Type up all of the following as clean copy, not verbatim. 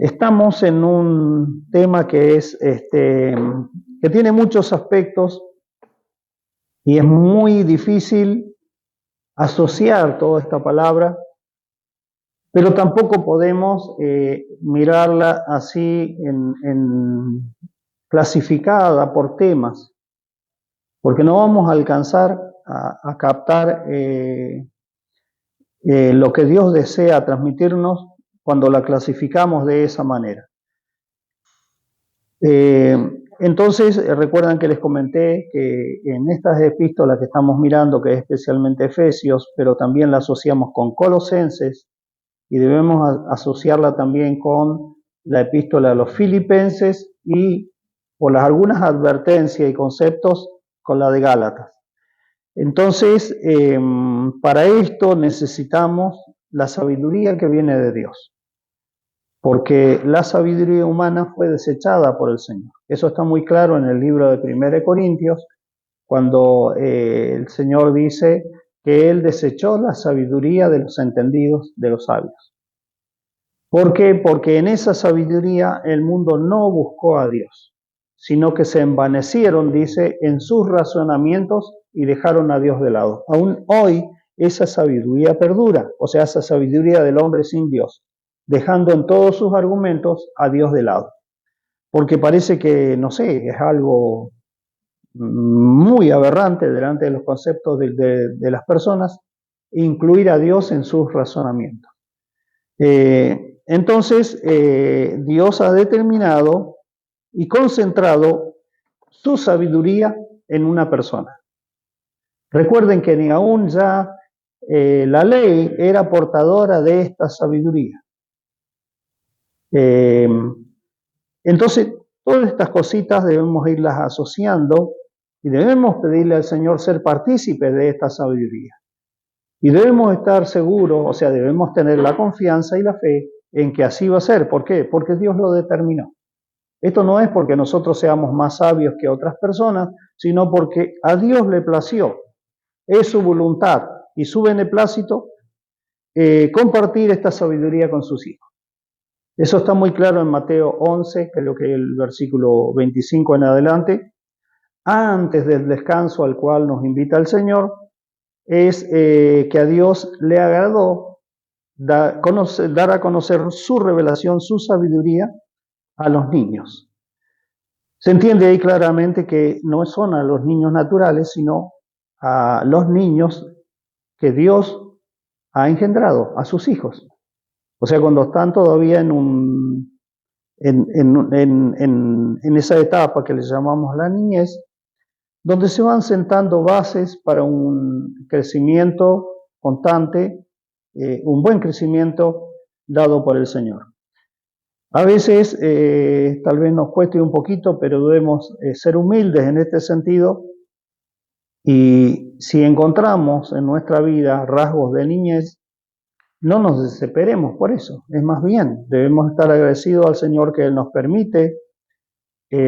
Estamos en un tema que es que tiene muchos aspectos y es muy difícil asociar toda esta palabra, pero tampoco podemos mirarla así clasificada por temas, porque no vamos a alcanzar a captar lo que Dios desea transmitirnos cuando la clasificamos de esa manera. Entonces, recuerdan que les comenté que en estas epístolas que estamos mirando, que es especialmente Efesios, pero también la asociamos con Colosenses y debemos asociarla también con la epístola a los Filipenses y por algunas advertencias y conceptos con la de Gálatas. Entonces, para esto necesitamos la sabiduría que viene de Dios, porque la sabiduría humana fue desechada por el Señor. Eso está muy claro en el libro de 1 Corintios, cuando el Señor dice que Él desechó la sabiduría de los entendidos, de los sabios. ¿Por qué? Porque en esa sabiduría el mundo no buscó a Dios, sino que se envanecieron, dice, en sus razonamientos y dejaron a Dios de lado. Aún hoy esa sabiduría perdura, o sea, esa sabiduría del hombre sin Dios, dejando en todos sus argumentos a Dios de lado. Porque parece que, no sé, es algo muy aberrante delante de los conceptos de las personas, incluir a Dios en sus razonamientos. Entonces, Dios ha determinado y concentrado su sabiduría en una persona. Recuerden que ni aún ya la ley era portadora de esta sabiduría. Entonces, todas estas cositas debemos irlas asociando y debemos pedirle al Señor ser partícipes de esta sabiduría. Y debemos estar seguros, o sea, debemos tener la confianza y la fe en que así va a ser. ¿Por qué? Porque Dios lo determinó. Esto no es porque nosotros seamos más sabios que otras personas, sino porque a Dios le plació, es su voluntad y su beneplácito compartir esta sabiduría con sus hijos. Eso está muy claro en Mateo 11, creo que el versículo 25 en adelante. Antes del descanso al cual nos invita el Señor, es que a Dios le agradó dar a conocer su revelación, su sabiduría a los niños. Se entiende ahí claramente que no son a los niños naturales, sino a los niños que Dios ha engendrado, a sus hijos. O sea, cuando están todavía en esa etapa que le llamamos la niñez, donde se van sentando bases para un crecimiento constante, un buen crecimiento dado por el Señor. A veces tal vez nos cueste un poquito, pero debemos ser humildes en este sentido, y si encontramos en nuestra vida rasgos de niñez, no nos desesperemos por eso, es más bien, debemos estar agradecidos al Señor que Él nos permite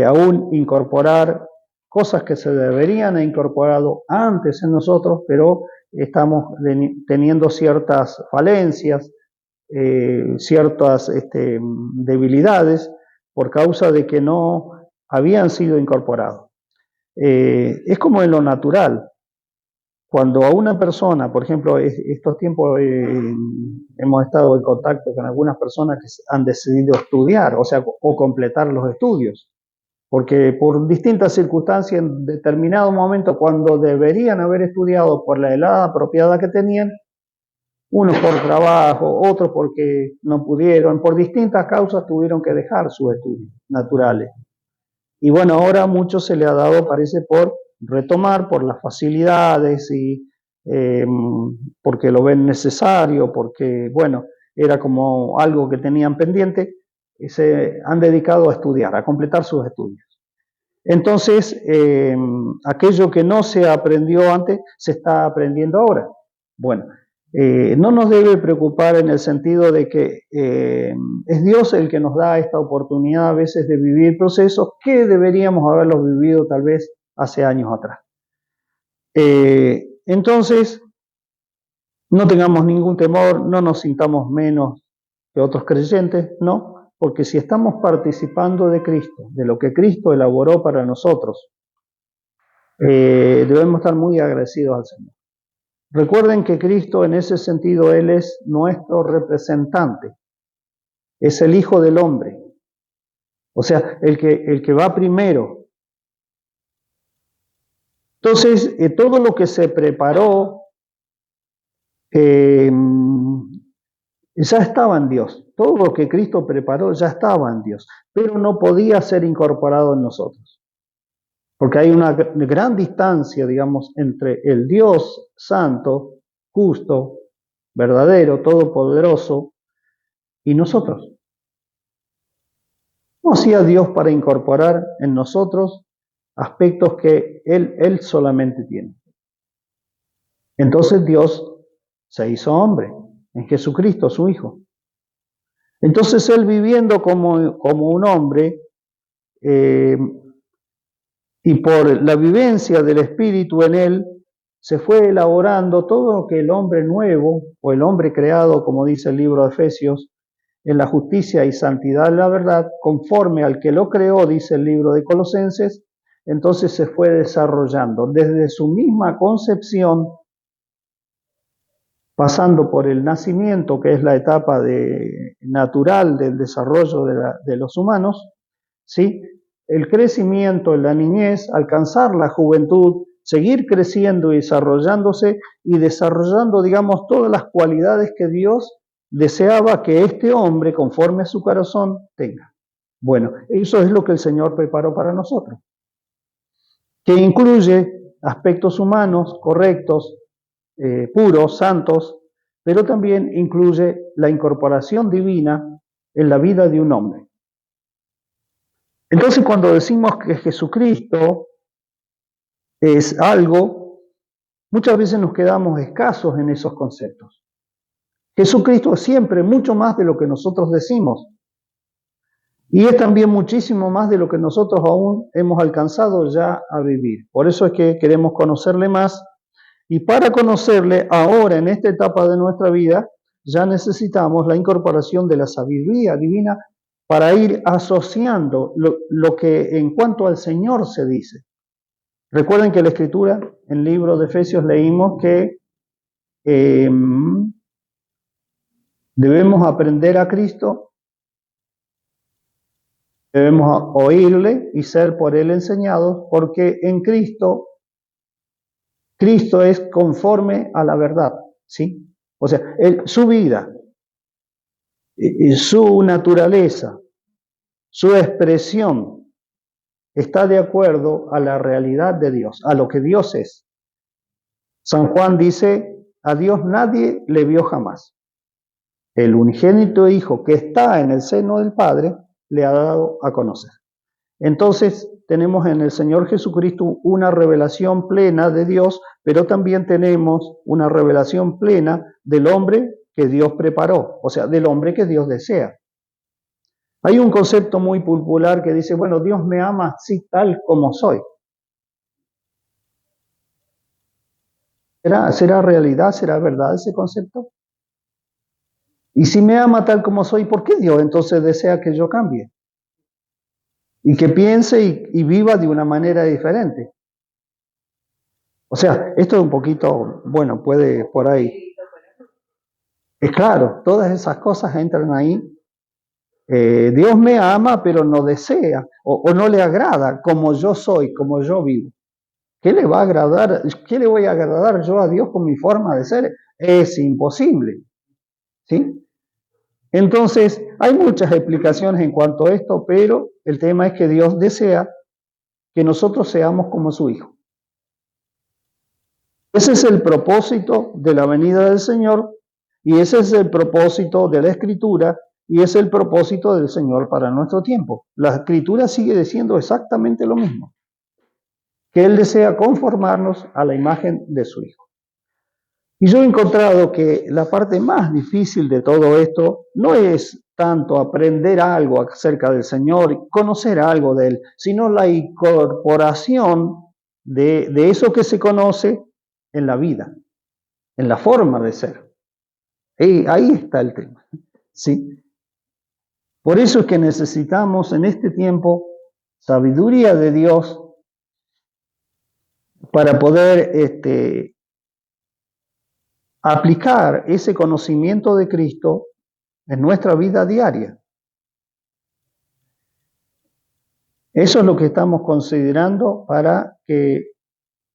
aún incorporar cosas que se deberían haber incorporado antes en nosotros, pero estamos teniendo ciertas falencias, ciertas debilidades por causa de que no habían sido incorporados. Es como en lo natural. Cuando a una persona, por ejemplo, estos tiempos hemos estado en contacto con algunas personas que han decidido estudiar, o sea, o completar los estudios, porque por distintas circunstancias, en determinado momento, cuando deberían haber estudiado por la edad apropiada que tenían, unos por trabajo, otros porque no pudieron, por distintas causas tuvieron que dejar sus estudios naturales. Y bueno, ahora a muchos se le ha dado, parece, por retomar, por las facilidades y porque lo ven necesario, porque, bueno, era como algo que tenían pendiente, y se han dedicado a estudiar, a completar sus estudios. Entonces, aquello que no se aprendió antes, se está aprendiendo ahora. Bueno, no nos debe preocupar en el sentido de que es Dios el que nos da esta oportunidad a veces de vivir procesos que deberíamos haberlos vivido tal vez hace años atrás. Entonces, no tengamos ningún temor, no nos sintamos menos que otros creyentes, ¿no? porque si estamos participando de Cristo, de lo que Cristo elaboró para nosotros, debemos estar muy agradecidos al Señor. Recuerden que Cristo, en ese sentido, Él es nuestro representante, es el Hijo del Hombre, o sea, el que va primero. Entonces, todo lo que se preparó ya estaba en Dios. Todo lo que Cristo preparó ya estaba en Dios, pero no podía ser incorporado en nosotros. Porque hay una gran distancia, digamos, entre el Dios santo, justo, verdadero, todopoderoso, y nosotros. ¿Cómo hacía Dios para incorporar en nosotros aspectos que Él solamente tiene? Entonces Dios se hizo hombre en Jesucristo, su Hijo. Entonces Él, viviendo como un hombre, y por la vivencia del Espíritu en Él, se fue elaborando todo lo que el hombre nuevo, o el hombre creado, como dice el libro de Efesios, en la justicia y santidad de la verdad, conforme al que lo creó, dice el libro de Colosenses. Entonces se fue desarrollando desde su misma concepción, pasando por el nacimiento, que es la etapa natural del desarrollo de los humanos, ¿sí? El crecimiento en la niñez, alcanzar la juventud, seguir creciendo y desarrollándose y desarrollando, digamos, todas las cualidades que Dios deseaba que este hombre, conforme a su corazón, tenga. Bueno, eso es lo que el Señor preparó para nosotros, que incluye aspectos humanos correctos, puros, santos, pero también incluye la incorporación divina en la vida de un hombre. Entonces, cuando decimos que Jesucristo es algo, muchas veces nos quedamos escasos en esos conceptos. Jesucristo es siempre mucho más de lo que nosotros decimos. Y es también muchísimo más de lo que nosotros aún hemos alcanzado ya a vivir. Por eso es que queremos conocerle más. Y para conocerle ahora, en esta etapa de nuestra vida, ya necesitamos la incorporación de la sabiduría divina para ir asociando lo que en cuanto al Señor se dice. Recuerden que la Escritura, en el libro de Efesios leímos que debemos aprender a Cristo, debemos oírle y ser por Él enseñados, porque en Cristo es conforme a la verdad, ¿sí? O sea, su vida, su naturaleza, su expresión está de acuerdo a la realidad de Dios, a lo que Dios es. San Juan dice, a Dios nadie le vio jamás. El unigénito Hijo que está en el seno del Padre le ha dado a conocer. Entonces tenemos en el Señor Jesucristo una revelación plena de Dios, pero también tenemos una revelación plena del hombre que Dios preparó, o sea, del hombre que Dios desea. Hay un concepto muy popular que dice, bueno, Dios me ama así tal como soy. ¿Será realidad, será verdad ese concepto? Y si me ama tal como soy, ¿por qué Dios entonces desea que yo cambie? Y que piense y viva de una manera diferente. O sea, esto es un poquito, bueno, puede por ahí. Es claro, todas esas cosas entran ahí. Dios me ama, pero no desea o no le agrada como yo soy, como yo vivo. ¿Qué le va a agradar? ¿Qué le voy a agradar yo a Dios con mi forma de ser? Es imposible. ¿Sí? Entonces, hay muchas explicaciones en cuanto a esto, pero el tema es que Dios desea que nosotros seamos como su Hijo. Ese es el propósito de la venida del Señor y ese es el propósito de la Escritura y es el propósito del Señor para nuestro tiempo. La Escritura sigue diciendo exactamente lo mismo, que Él desea conformarnos a la imagen de su Hijo. Y yo he encontrado que la parte más difícil de todo esto no es tanto aprender algo acerca del Señor y conocer algo de Él, sino la incorporación de eso que se conoce en la vida, en la forma de ser. Y ahí está el tema, ¿sí? Por eso es que necesitamos en este tiempo sabiduría de Dios para poder aplicar ese conocimiento de Cristo en nuestra vida diaria. Eso es lo que estamos considerando para que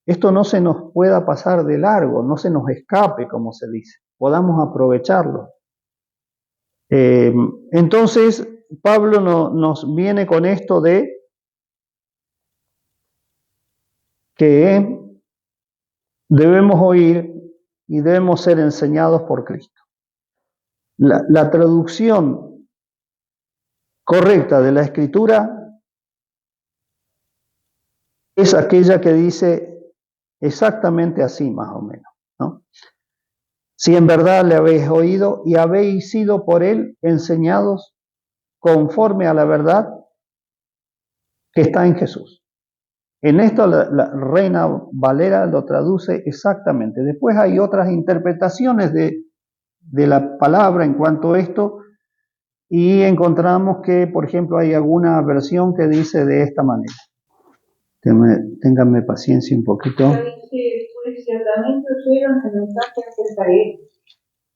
esto no se nos pueda pasar de largo, no se nos escape, como se dice, podamos aprovecharlo. Entonces, Pablo nos viene con esto de que debemos oír y debemos ser enseñados por Cristo. La traducción correcta de la Escritura es aquella que dice exactamente así, más o menos, ¿no? Si en verdad le habéis oído y habéis sido por él enseñados conforme a la verdad que está en Jesús. En esto la Reina Valera lo traduce exactamente. Después hay otras interpretaciones de la palabra en cuanto a esto, y encontramos que, por ejemplo, hay alguna versión que dice de esta manera. Ténganme paciencia un poquito. Dice, pues ciertamente oyeron el mensaje acerca de él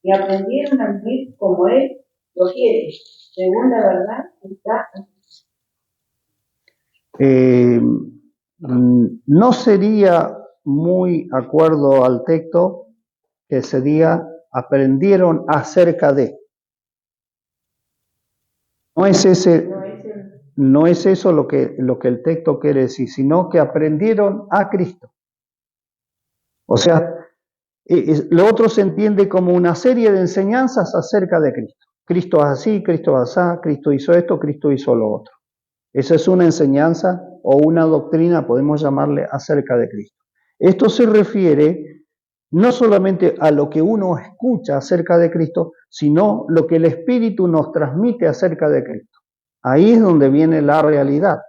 y aprendieron a vivir como él lo quiere, según la verdad que está. No sería muy acuerdo al texto que se diga aprendieron acerca de. No es eso lo que el texto quiere decir, sino que aprendieron a Cristo. O sea, lo otro se entiende como una serie de enseñanzas acerca de Cristo. Cristo es así, Cristo es así, Cristo hizo esto, Cristo hizo lo otro. Esa es una enseñanza o una doctrina, podemos llamarle, acerca de Cristo. Esto se refiere no solamente a lo que uno escucha acerca de Cristo, sino lo que el Espíritu nos transmite acerca de Cristo. Ahí es donde viene la realidad.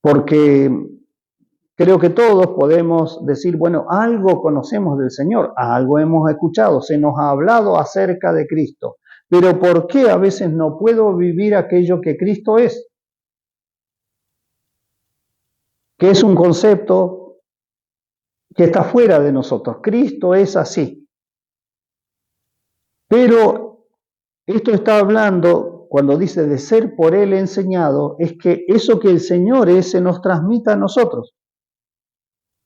Porque creo que todos podemos decir, bueno, algo conocemos del Señor, algo hemos escuchado, se nos ha hablado acerca de Cristo. Pero ¿por qué a veces no puedo vivir aquello que Cristo es? Que es un concepto que está fuera de nosotros. Cristo es así. Pero esto está hablando, cuando dice de ser por Él enseñado, es que eso que el Señor es se nos transmita a nosotros.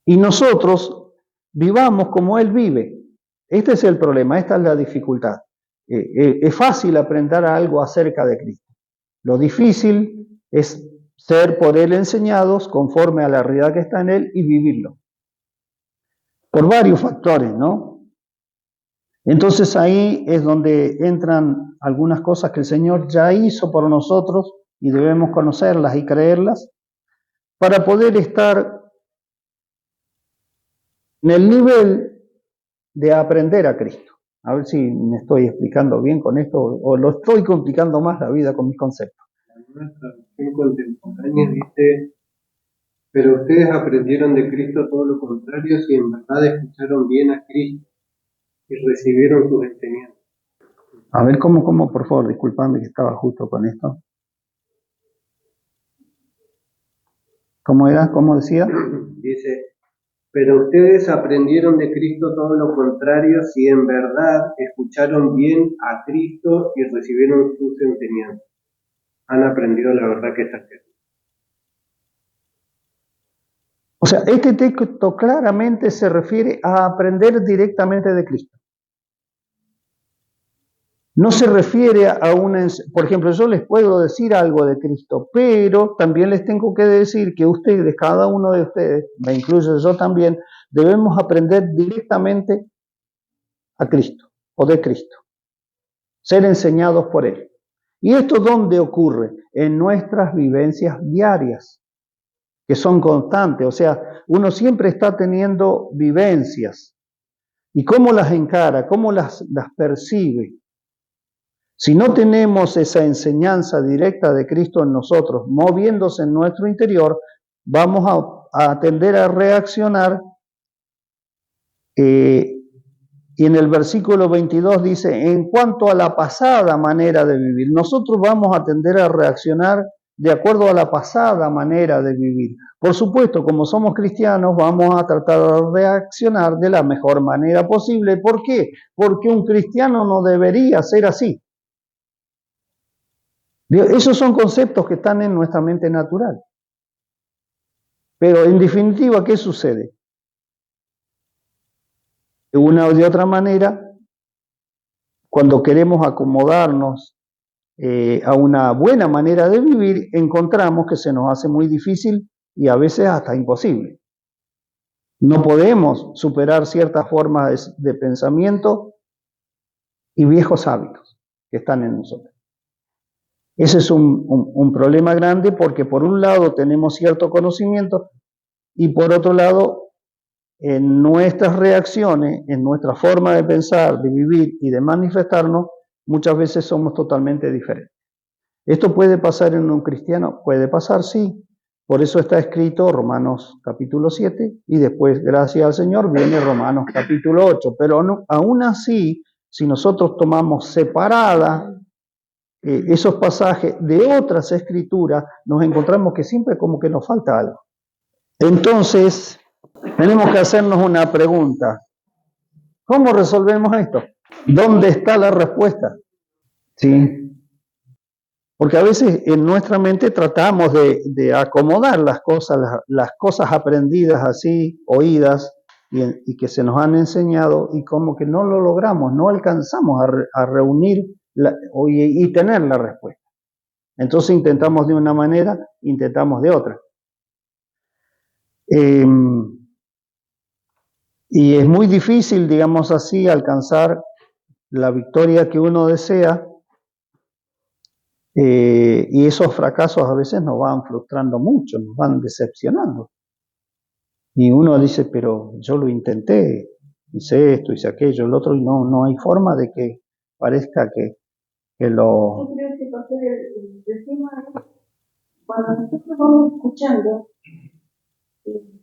Y nosotros vivamos como Él vive. Este es el problema, esta es la dificultad. Es fácil aprender algo acerca de Cristo. Lo difícil es ser por Él enseñados conforme a la realidad que está en Él y vivirlo. Por varios factores, ¿no? Entonces ahí es donde entran algunas cosas que el Señor ya hizo por nosotros y debemos conocerlas y creerlas para poder estar en el nivel de aprender a Cristo. A ver si me estoy explicando bien con esto o lo estoy complicando más la vida con mis conceptos. La traducción contemporánea dice: pero ustedes aprendieron de Cristo todo lo contrario si en verdad escucharon bien a Cristo y recibieron sus enseñanzas. A ver, ¿cómo? Por favor, disculpame que estaba justo con esto. ¿Cómo era? ¿Cómo decía? Dice: pero ustedes aprendieron de Cristo todo lo contrario si en verdad escucharon bien a Cristo y recibieron sus enseñanzas. Han aprendido la verdad que está escrita. O sea, este texto claramente se refiere a aprender directamente de Cristo. No se refiere a una... Por ejemplo, yo les puedo decir algo de Cristo, pero también les tengo que decir que ustedes, cada uno de ustedes, me incluyo yo también, debemos aprender directamente a Cristo o de Cristo. Ser enseñados por Él. ¿Y esto dónde ocurre? En nuestras vivencias diarias, que son constantes. O sea, uno siempre está teniendo vivencias. ¿Y cómo las encara? ¿Cómo las percibe? Si no tenemos esa enseñanza directa de Cristo en nosotros, moviéndose en nuestro interior, vamos a tender a reaccionar Y en el versículo 22 dice, en cuanto a la pasada manera de vivir, nosotros vamos a tender a reaccionar de acuerdo a la pasada manera de vivir. Por supuesto, como somos cristianos, vamos a tratar de reaccionar de la mejor manera posible. ¿Por qué? Porque un cristiano no debería ser así. Esos son conceptos que están en nuestra mente natural. Pero en definitiva, ¿qué sucede? De una o de otra manera, cuando queremos acomodarnos a una buena manera de vivir, encontramos que se nos hace muy difícil y a veces hasta imposible. No podemos superar ciertas formas de pensamiento y viejos hábitos que están en nosotros. Ese es un problema grande porque por un lado tenemos cierto conocimiento y por otro lado en nuestras reacciones, en nuestra forma de pensar, de vivir y de manifestarnos, muchas veces somos totalmente diferentes. ¿Esto puede pasar en un cristiano? Puede pasar, sí. Por eso está escrito Romanos capítulo 7 y después, gracias al Señor, viene Romanos capítulo 8. Pero no, aún así, si nosotros tomamos separadas esos pasajes de otras escrituras, nos encontramos que siempre como que nos falta algo. Entonces, tenemos que hacernos una pregunta. ¿Cómo resolvemos esto? ¿Dónde está la respuesta? Sí. Porque a veces en nuestra mente tratamos de acomodar las cosas aprendidas así, oídas, y que se nos han enseñado, y como que no lo logramos, no alcanzamos a reunir y tener la respuesta. Entonces intentamos de una manera, intentamos de otra. Y es muy difícil, digamos así, alcanzar la victoria que uno desea, y esos fracasos a veces nos van frustrando mucho, nos van decepcionando. Y uno dice, pero yo lo intenté, hice esto, hice aquello, el otro, y no hay forma de que parezca que lo... Yo creo que pasó el tema es cuando nosotros vamos escuchando,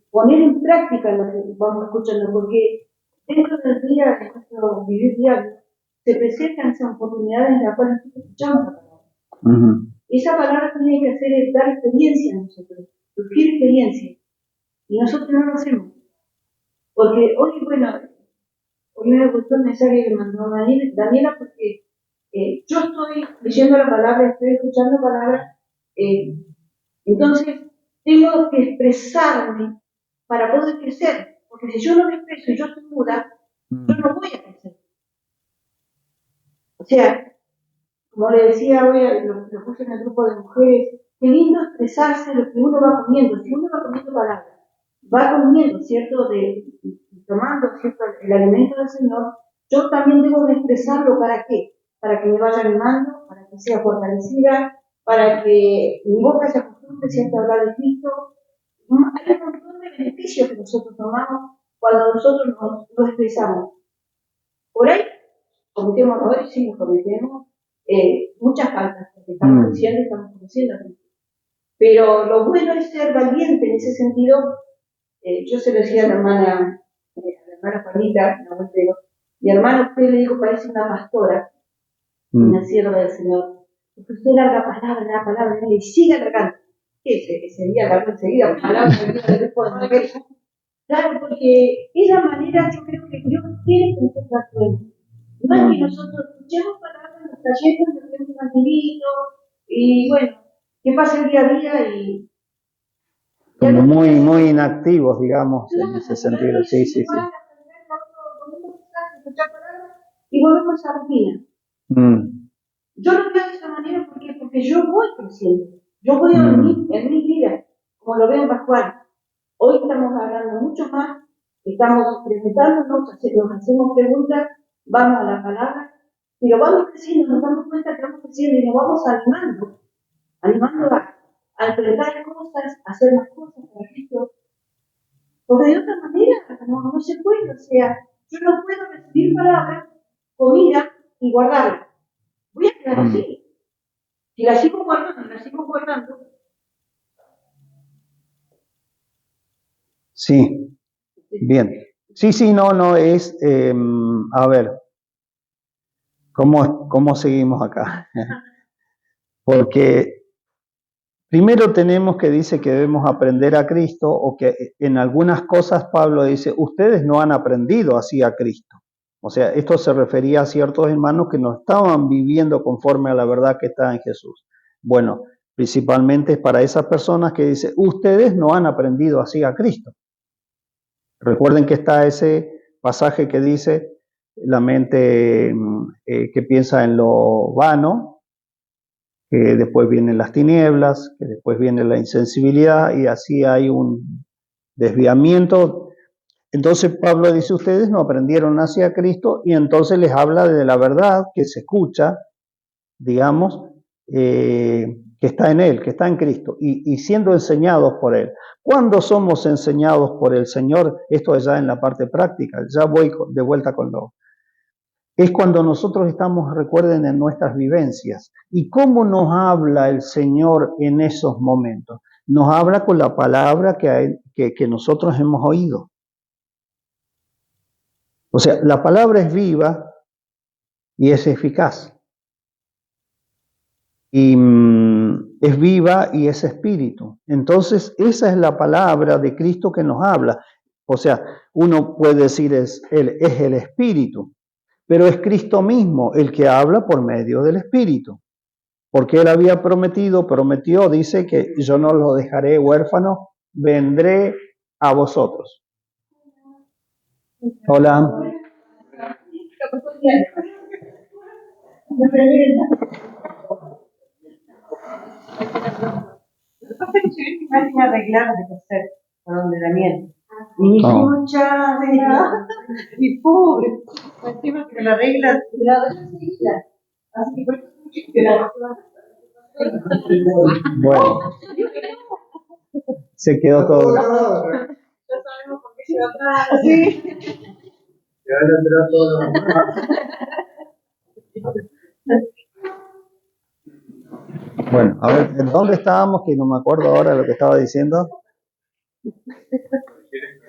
poner en práctica lo que vamos escuchando, porque dentro del día, de nuestro vivir diario, se presentan esas oportunidades en las cuales nosotros escuchamos la palabra. Esa palabra tiene que hacer es dar experiencia a nosotros, surgir experiencia. Y nosotros no lo hacemos. Porque hoy me gustó el mensaje que mandó Daniela, porque yo estoy leyendo la palabra, estoy escuchando palabras, entonces tengo que expresarme para poder crecer. Porque si yo no me expreso y yo estoy muda, yo no voy a crecer. O sea, como le decía hoy, lo puse en el grupo de mujeres, qué lindo expresarse lo que uno va comiendo. Si uno va comiendo palabras, va comiendo, ¿cierto? Tomando, ¿cierto? El alimento del Señor, yo también debo de expresarlo. ¿Para qué? Para que me vaya animando, para que sea fortalecida, para que mi boca se acostumbre, ¿cierto? A hablar de Cristo. Hay un montón de beneficios que nosotros tomamos cuando nosotros lo expresamos. Por ahí, cometemos errores, sí, los cometemos. Muchas faltas, porque estamos conociendo. Pero lo bueno es ser valiente en ese sentido. Yo se lo decía a la hermana Juanita, mi hermana, usted le digo, parece una pastora, una sierva del Señor. Porque usted larga palabra, y sigue alargando. Ese día largó enseguida, palabra del grupo de mujeres. Claro, porque esa manera yo creo que Dios quiere que nosotros actuemos. No es que nosotros escuchemos palabras, nos callemos, nos demos un tranquilito, y bueno, que pase el día a día y... Como muy inactivos, digamos, en ese sentido. Sí. Y volvemos a la rutina. Yo lo veo de esa manera porque yo voy creciendo. Yo voy a en mi vida, como lo veo en Pascual. Hoy estamos hablando mucho más, estamos preguntándonos, nos hacemos preguntas, vamos a la palabra, pero vamos creciendo, nos damos cuenta que vamos creciendo y nos vamos animando a enfrentar cosas, a hacer más cosas para Cristo. Porque de otra manera no se puede, o sea, yo no puedo recibir palabras, comida y guardarla. Voy a quedar así. Si la sigo guardando. Sí, bien. Sí, no, es, a ver, ¿cómo seguimos acá? Porque primero tenemos que dice que debemos aprender a Cristo, o que en algunas cosas Pablo dice, ustedes no han aprendido así a Cristo. O sea, esto se refería a ciertos hermanos que no estaban viviendo conforme a la verdad que está en Jesús. Bueno, principalmente es para esas personas que dice, ustedes no han aprendido así a Cristo. Recuerden que está ese pasaje que dice, la mente que piensa en lo vano, que después vienen las tinieblas, que después viene la insensibilidad, y así hay un desviamiento. Entonces Pablo dice, ustedes no aprendieron hacia Cristo, y entonces les habla de la verdad que se escucha, digamos, que está en Él, que está en Cristo, y siendo enseñados por Él. ¿Cuándo somos enseñados por el Señor? Esto es ya en la parte práctica, ya voy de vuelta con lo... Es cuando nosotros estamos, recuerden, en nuestras vivencias. ¿Y cómo nos habla el Señor en esos momentos? Nos habla con la palabra que nosotros hemos oído. O sea, la palabra es viva y es eficaz. Y es viva y es espíritu. Entonces, esa es la palabra de Cristo que nos habla. O sea, uno puede decir es el espíritu, pero es Cristo mismo el que habla por medio del espíritu. Porque él había prometió, dice que yo no los dejaré huérfanos, vendré a vosotros. Hola. Máquina arreglada de coser, por donde Daniel. Y muchas reglas. Y pobre, encima que la regla, así que bueno, se quedó todo. Ya sabemos por qué se va atrás. Sí. Ya vendrá todo. Bueno, a ver, ¿en dónde estábamos? Que no me acuerdo ahora lo que estaba diciendo.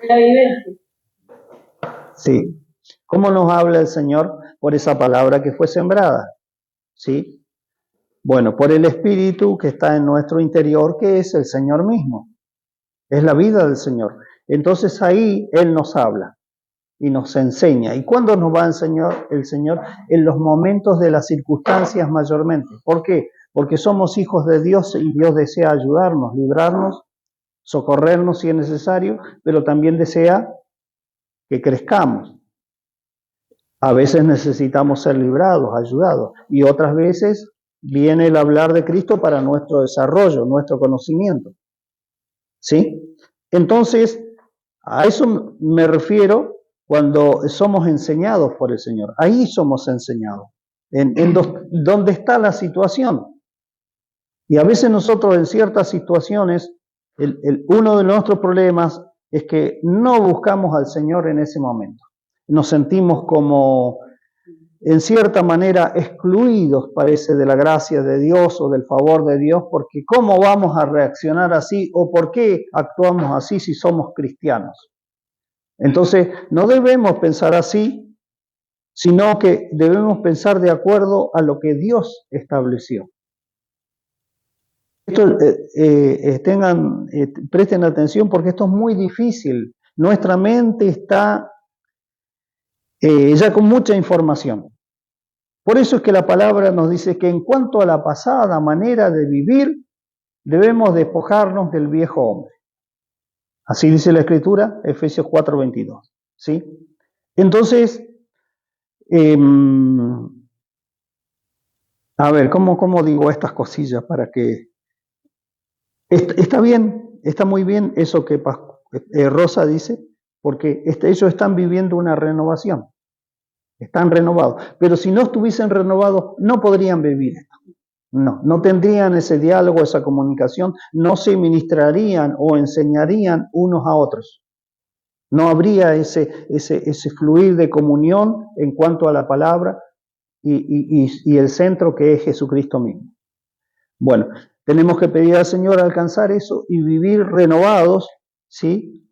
La vivencia. Sí. ¿Cómo nos habla el Señor? Por esa palabra que fue sembrada. ¿Sí? Bueno, por el Espíritu que está en nuestro interior, que es el Señor mismo. Es la vida del Señor. Entonces ahí Él nos habla y nos enseña. ¿Y cuándo nos va a enseñar el Señor? En los momentos de las circunstancias mayormente. ¿Por qué? Porque somos hijos de Dios y Dios desea ayudarnos, librarnos, socorrernos si es necesario, pero también desea que crezcamos. A veces necesitamos ser librados, ayudados, y otras veces viene el hablar de Cristo para nuestro desarrollo, nuestro conocimiento. ¿Sí? Entonces, a eso me refiero cuando somos enseñados por el Señor. Ahí somos enseñados, donde está la situación. Y a veces nosotros en ciertas situaciones, uno de nuestros problemas es que no buscamos al Señor en ese momento. Nos sentimos como, en cierta manera, excluidos, parece, de la gracia de Dios o del favor de Dios, porque ¿cómo vamos a reaccionar así o por qué actuamos así si somos cristianos? Entonces, no debemos pensar así, sino que debemos pensar de acuerdo a lo que Dios estableció. Esto, presten atención porque esto es muy difícil. Nuestra mente está ya con mucha información. Por eso es que la palabra nos dice que en cuanto a la pasada manera de vivir, debemos despojarnos del viejo hombre. Así dice la Escritura, Efesios 4:22. ¿Sí? Entonces, a ver, ¿cómo digo estas cosillas para que... Está bien, está muy bien eso que Rosa dice, porque ellos están viviendo una renovación, están renovados, pero si no estuviesen renovados no podrían vivir esto, no tendrían ese diálogo, esa comunicación, no se ministrarían o enseñarían unos a otros, no habría ese fluir de comunión en cuanto a la palabra y el centro que es Jesucristo mismo. Bueno, tenemos que pedir al Señor alcanzar eso y vivir renovados, ¿sí?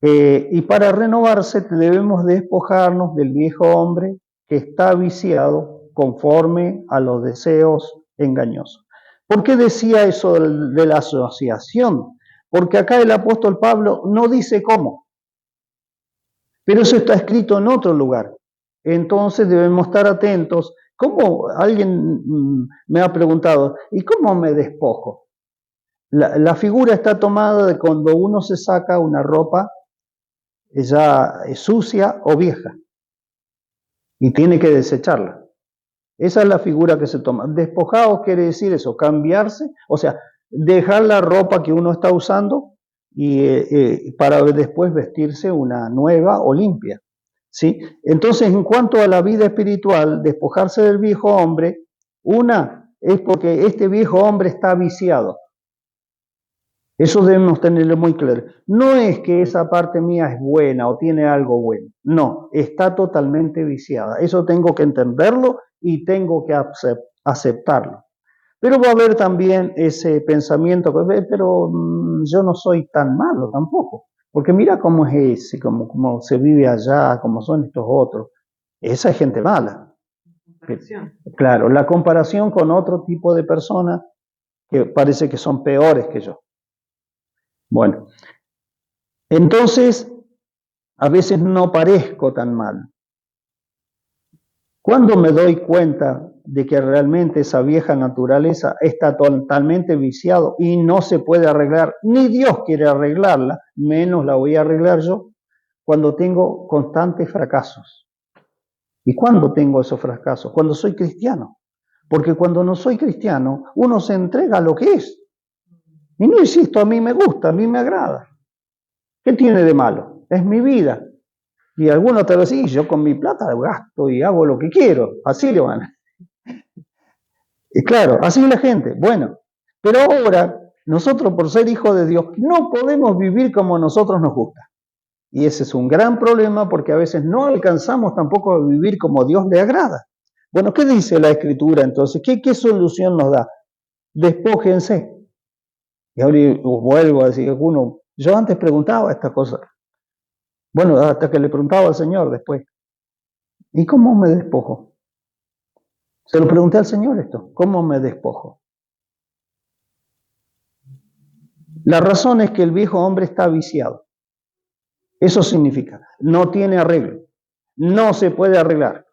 Y para renovarse debemos despojarnos del viejo hombre que está viciado conforme a los deseos engañosos. ¿Por qué decía eso de la asociación? Porque acá el apóstol Pablo no dice cómo, pero eso está escrito en otro lugar. Entonces debemos estar atentos. ¿Cómo? Alguien me ha preguntado, ¿y cómo me despojo? La figura está tomada de cuando uno se saca una ropa ya sucia o vieja y tiene que desecharla. Esa es la figura que se toma. Despojado quiere decir eso, cambiarse, o sea, dejar la ropa que uno está usando y para después vestirse una nueva o limpia. ¿Sí? Entonces, en cuanto a la vida espiritual, despojarse del viejo hombre, una es porque este viejo hombre está viciado. Eso debemos tenerlo muy claro. No es que esa parte mía es buena o tiene algo bueno. No, está totalmente viciada. Eso tengo que entenderlo y tengo que aceptarlo. Pero va a haber también ese pensamiento, pero yo no soy tan malo tampoco. Porque mira cómo es ese, cómo se vive allá, cómo son estos otros. Esa es gente mala. Claro, la comparación con otro tipo de personas que parece que son peores que yo. Bueno, entonces a veces no parezco tan mal. Cuando me doy cuenta de que realmente esa vieja naturaleza está totalmente viciado y no se puede arreglar, ni Dios quiere arreglarla, menos la voy a arreglar yo, cuando tengo constantes fracasos. ¿Y cuándo tengo esos fracasos? Cuando soy cristiano. Porque cuando no soy cristiano, uno se entrega a lo que es. Y no insisto, a mí me gusta, a mí me agrada. ¿Qué tiene de malo? Es mi vida. Y algunos te van a decir, yo con mi plata gasto y hago lo que quiero. Así le van. Y claro, así es la gente. Bueno, pero ahora nosotros por ser hijos de Dios no podemos vivir como a nosotros nos gusta. Y ese es un gran problema porque a veces no alcanzamos tampoco a vivir como Dios le agrada. Bueno, ¿qué dice la Escritura entonces? ¿Qué solución nos da? Despójense. Y ahora vuelvo a decir, yo antes preguntaba esta cosa. Bueno, hasta que le preguntaba al Señor después, ¿y cómo me despojo? Se lo pregunté al Señor esto, ¿cómo me despojo? La razón es que el viejo hombre está viciado. Eso significa, no tiene arreglo, no se puede arreglar.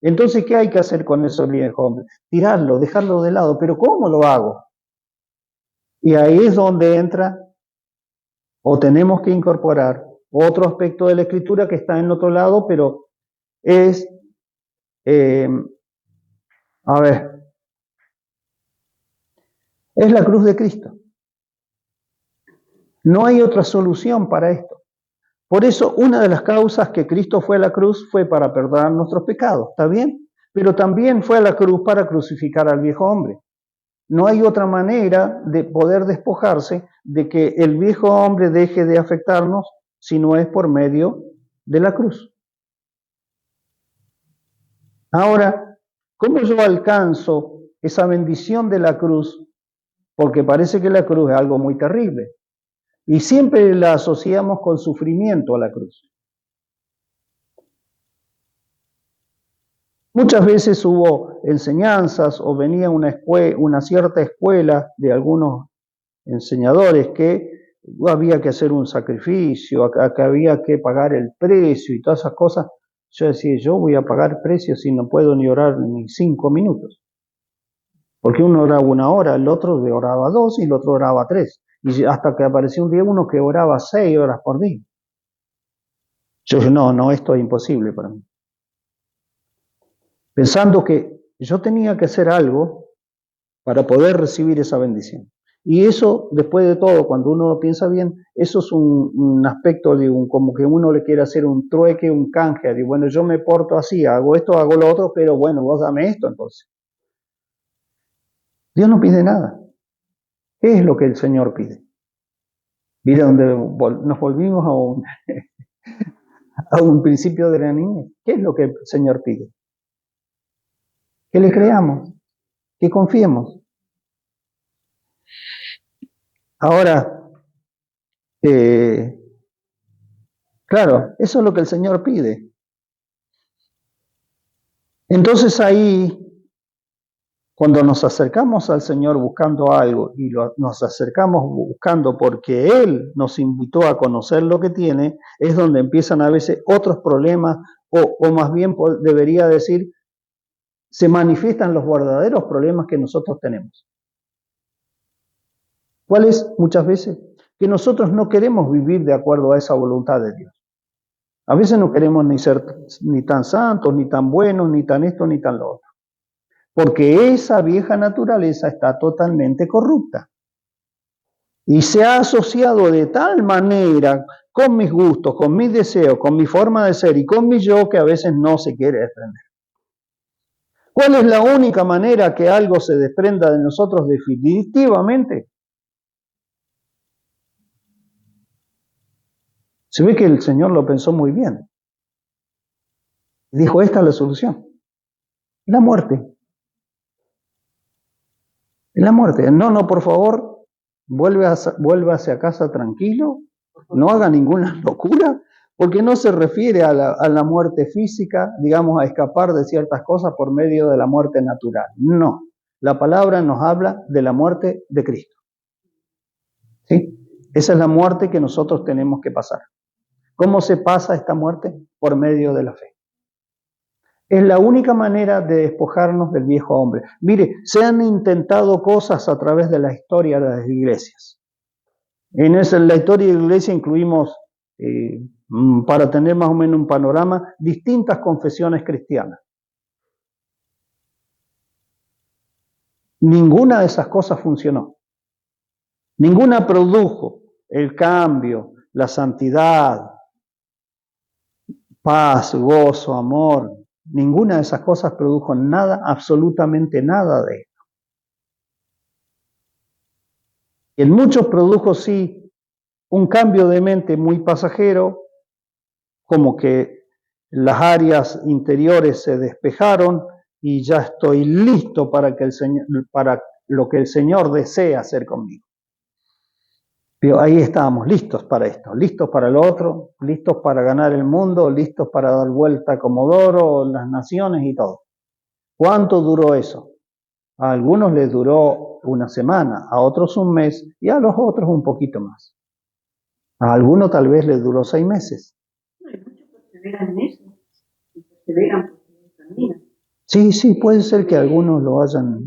Entonces, ¿qué hay que hacer con ese viejo hombre? Tirarlo, dejarlo de lado, pero ¿cómo lo hago? Y ahí es donde entra, o tenemos que incorporar otro aspecto de la Escritura que está en otro lado, pero es, es la cruz de Cristo. No hay otra solución para esto. Por eso, una de las causas que Cristo fue a la cruz fue para perdonar nuestros pecados, ¿está bien? Pero también fue a la cruz para crucificar al viejo hombre. No hay otra manera de poder despojarse de que el viejo hombre deje de afectarnos si no es por medio de la cruz. Ahora, ¿cómo yo alcanzo esa bendición de la cruz? Porque parece que la cruz es algo muy terrible. Y siempre la asociamos con sufrimiento a la cruz. Muchas veces hubo enseñanzas o venía una cierta escuela de algunos enseñadores que había que hacer un sacrificio, que había que pagar el precio y todas esas cosas. Yo decía, yo voy a pagar precio si no puedo ni orar ni 5 minutos. Porque uno oraba 1 hora, el otro oraba 2 y el otro oraba 3. Y hasta que apareció un día uno que oraba 6 horas por día. Yo dije, no, esto es imposible para mí. Pensando que yo tenía que hacer algo para poder recibir esa bendición. Y eso, después de todo, cuando uno lo piensa bien, eso es un aspecto de como que uno le quiere hacer un trueque, un canje, de bueno, yo me porto así, hago esto, hago lo otro, pero bueno, vos dame esto entonces. Dios no pide nada. ¿Qué es lo que el Señor pide? Mira donde nos volvimos a un principio de la niñez. ¿Qué es lo que el Señor pide? Que le creamos, que confiemos. Ahora, Claro, eso es lo que el Señor pide. Entonces ahí, cuando nos acercamos al Señor buscando algo y nos acercamos buscando porque Él nos invitó a conocer lo que tiene, es donde empiezan a veces otros problemas o más bien debería decir, se manifiestan los verdaderos problemas que nosotros tenemos. ¿Cuál es? Muchas veces que nosotros no queremos vivir de acuerdo a esa voluntad de Dios. A veces no queremos ni ser ni tan santos, ni tan buenos, ni tan esto, ni tan lo otro. Porque esa vieja naturaleza está totalmente corrupta. Y se ha asociado de tal manera con mis gustos, con mis deseos, con mi forma de ser y con mi yo que a veces no se quiere desprender. ¿Cuál es la única manera que algo se desprenda de nosotros definitivamente? Se ve que el Señor lo pensó muy bien. Dijo, esta es la solución. La muerte. La muerte. No, por favor, vuélvase a casa tranquilo, no haga ninguna locura, porque no se refiere a la muerte física, digamos, a escapar de ciertas cosas por medio de la muerte natural. No, la palabra nos habla de la muerte de Cristo. ¿Sí? Esa es la muerte que nosotros tenemos que pasar. ¿Cómo se pasa esta muerte? Por medio de la fe. Es la única manera de despojarnos del viejo hombre. Mire, se han intentado cosas a través de la historia de las iglesias. En la historia de la iglesia incluimos, para tener más o menos un panorama, distintas confesiones cristianas. Ninguna de esas cosas funcionó. Ninguna produjo el cambio, la santidad, paz, gozo, amor. Ninguna de esas cosas produjo nada, absolutamente nada de esto. En muchos produjo sí un cambio de mente muy pasajero, como que las áreas interiores se despejaron y ya estoy listo para lo que el Señor desea hacer conmigo. Pero ahí estábamos listos para esto, listos para lo otro, listos para ganar el mundo, listos para dar vuelta a Comodoro, las naciones y todo. ¿Cuánto duró eso? A algunos les duró una semana, a otros un mes y a los otros un poquito más. A algunos tal vez les duró 6 meses. Muchos perseveran en eso, y perseveran porque caminan. Sí, puede ser que algunos lo hayan.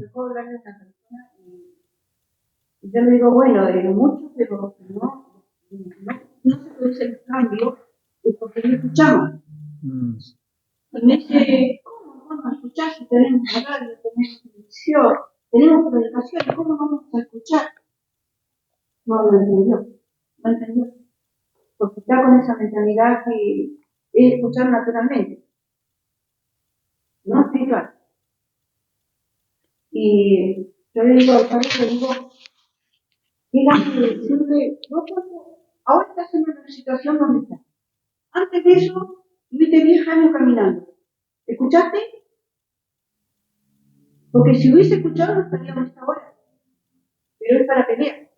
Y yo le digo, bueno, muchos, pero no se produce el cambio, es porque no escuchamos. Y me dice, ¿cómo vamos a escuchar si tenemos radio, tenemos televisión, tenemos predicación? ¿Cómo vamos a escuchar? No lo entendió. Porque está con esa mentalidad que es escuchar naturalmente, no espiritual. Y yo le digo al padre, qué ganas de decirle, ahora estás en una situación donde estás. Antes de eso, tuviste 10 años caminando. ¿Escuchaste? Porque si hubiese escuchado, no estaríamos ahora. Pero es para pelear.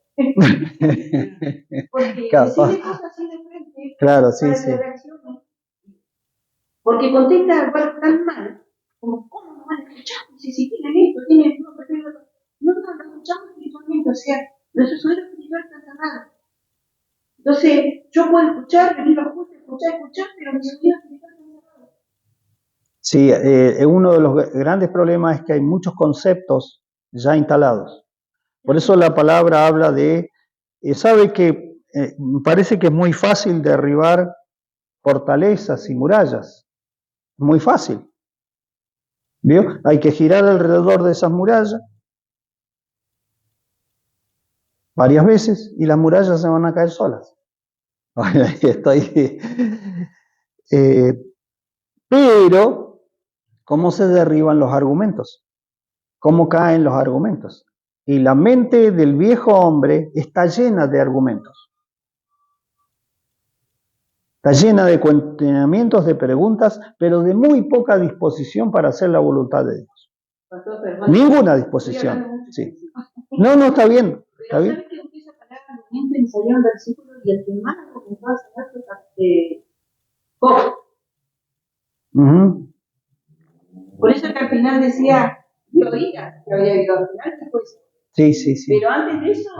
Porque decirle cosas así de frente, claro, sí. Reacciones. Porque contesta algo tan mal, como, ¿cómo no van a escuchar? Si tienen esto, tienen esto, no escuchamos espiritualmente, o sea, nuestro oído espiritual está cerrado. Entonces, yo puedo escuchar, venir a justo, escuchar, pero mis oídos espirituales están cerrados. Sí, uno de los grandes problemas es que hay muchos conceptos ya instalados. Por eso la palabra habla de, sabe que parece que es muy fácil derribar fortalezas y murallas. Muy fácil. ¿Vio? Hay que girar alrededor de esas murallas varias veces y las murallas se van a caer solas. Ahí estoy. Pero, ¿cómo se derriban los argumentos? ¿Cómo caen los argumentos? Y la mente del viejo hombre está llena de argumentos. Está llena de cuestionamientos, de preguntas, pero de muy poca disposición para hacer la voluntad de Dios. Ninguna disposición. Sí. No, está bien. Está bien. ¿Sabes que empieza a parar argumento y salió un versículo y el que más argumentó a sacar Poco. Ujú. Por eso que al final decía, yo oía que había ido al final después. Sí, sí, sí. Pero antes de eso,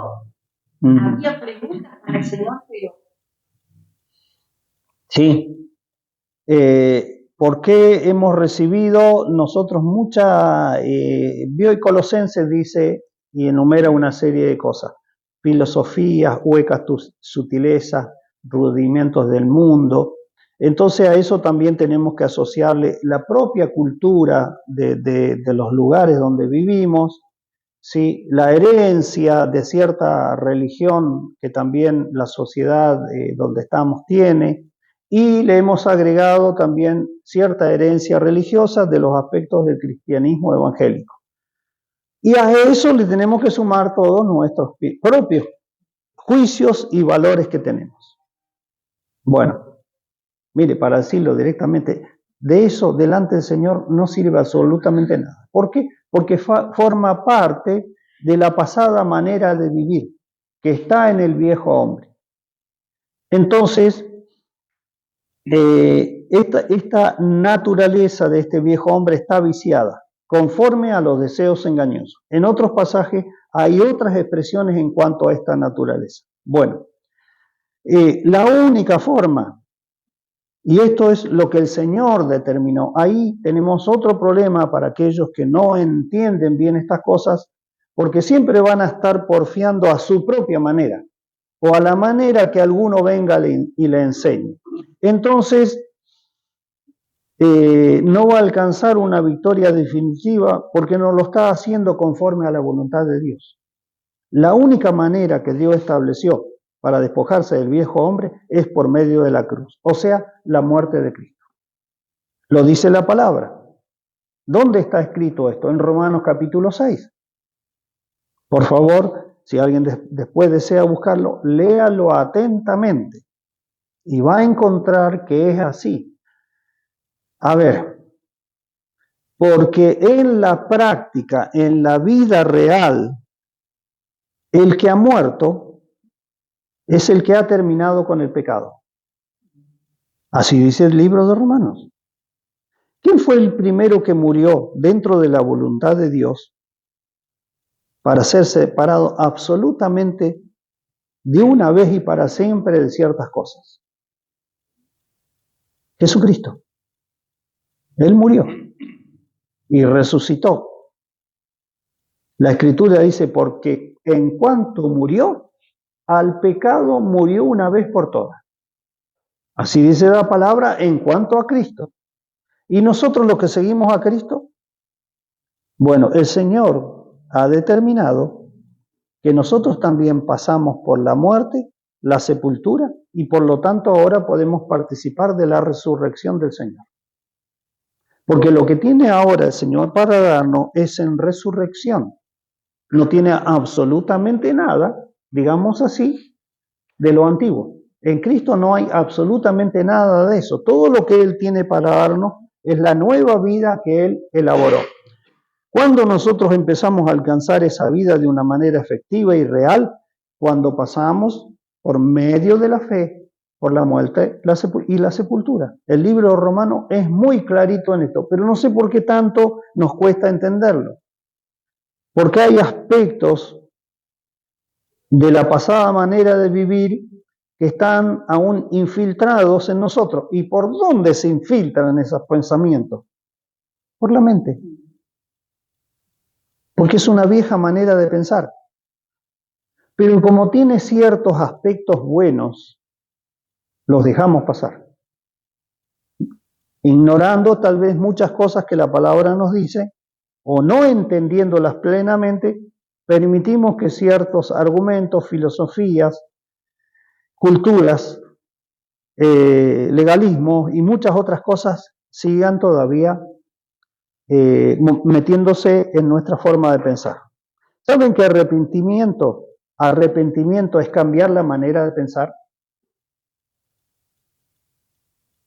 había preguntas para el Señor, pero Sí. ¿Por qué hemos recibido nosotros mucha, Bio y Colosenses dice y enumera una serie de cosas, filosofías, huecas sutilezas, rudimentos del mundo? Entonces a eso también tenemos que asociarle la propia cultura de los lugares donde vivimos, ¿sí? La herencia de cierta religión que también la sociedad donde estamos tiene, y le hemos agregado también cierta herencia religiosa de los aspectos del cristianismo evangélico. Y a eso le tenemos que sumar todos nuestros propios juicios y valores que tenemos. Bueno, mire, para decirlo directamente, de eso delante del Señor no sirve absolutamente nada. ¿Por qué? Porque forma parte de la pasada manera de vivir que está en el viejo hombre. Entonces, esta naturaleza de este viejo hombre está viciada, conforme a los deseos engañosos. En otros pasajes hay otras expresiones en cuanto a esta naturaleza. Bueno, la única forma, y esto es lo que el Señor determinó, ahí tenemos otro problema para aquellos que no entienden bien estas cosas, porque siempre van a estar porfiando a su propia manera, o a la manera que alguno venga y le enseñe. Entonces, no va a alcanzar una victoria definitiva porque no lo está haciendo conforme a la voluntad de Dios. La única manera que Dios estableció para despojarse del viejo hombre es por medio de la cruz, o sea, la muerte de Cristo. Lo dice la palabra. ¿Dónde está escrito esto? En Romanos capítulo 6. Por favor, si alguien después desea buscarlo, léalo atentamente y va a encontrar que es así. A ver, porque en la práctica, en la vida real, el que ha muerto es el que ha terminado con el pecado. Así dice el libro de Romanos. ¿Quién fue el primero que murió dentro de la voluntad de Dios para ser separado absolutamente de una vez y para siempre de ciertas cosas? Jesucristo. Él murió y resucitó. La Escritura dice, porque en cuanto murió, al pecado murió una vez por todas. Así dice la palabra en cuanto a Cristo. ¿Y nosotros los que seguimos a Cristo? Bueno, el Señor ha determinado que nosotros también pasamos por la muerte, la sepultura, y por lo tanto ahora podemos participar de la resurrección del Señor. Porque lo que tiene ahora el Señor para darnos es en resurrección. No tiene absolutamente nada, digamos así, de lo antiguo. En Cristo no hay absolutamente nada de eso. Todo lo que Él tiene para darnos es la nueva vida que Él elaboró. Cuando nosotros empezamos a alcanzar esa vida de una manera efectiva y real, cuando pasamos por medio de la fe, por la muerte y la sepultura. El libro romano es muy clarito en esto, pero no sé por qué tanto nos cuesta entenderlo. Porque hay aspectos de la pasada manera de vivir que están aún infiltrados en nosotros. ¿Y por dónde se infiltran esos pensamientos? Por la mente. Porque es una vieja manera de pensar. Pero como tiene ciertos aspectos buenos, los dejamos pasar. Ignorando tal vez muchas cosas que la palabra nos dice, o no entendiéndolas plenamente, permitimos que ciertos argumentos, filosofías, culturas, legalismos y muchas otras cosas sigan todavía metiéndose en nuestra forma de pensar. ¿Saben que arrepentimiento es cambiar la manera de pensar?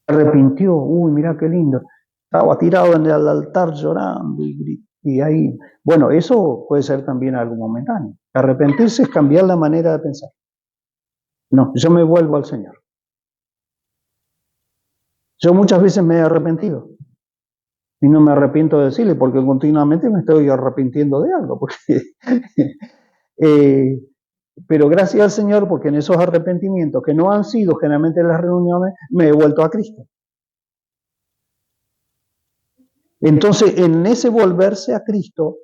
Arrepintió, uy, mira qué lindo, estaba tirado en el altar llorando y ahí, bueno, eso puede ser también algo momentáneo. Arrepentirse es cambiar la manera de pensar. No, yo me vuelvo al Señor. Yo muchas veces me he arrepentido. Y no me arrepiento de decirle, porque continuamente me estoy arrepintiendo de algo. Porque, pero gracias al Señor, porque en esos arrepentimientos, que no han sido generalmente en las reuniones, me he vuelto a Cristo. Entonces, en ese volverse a Cristo,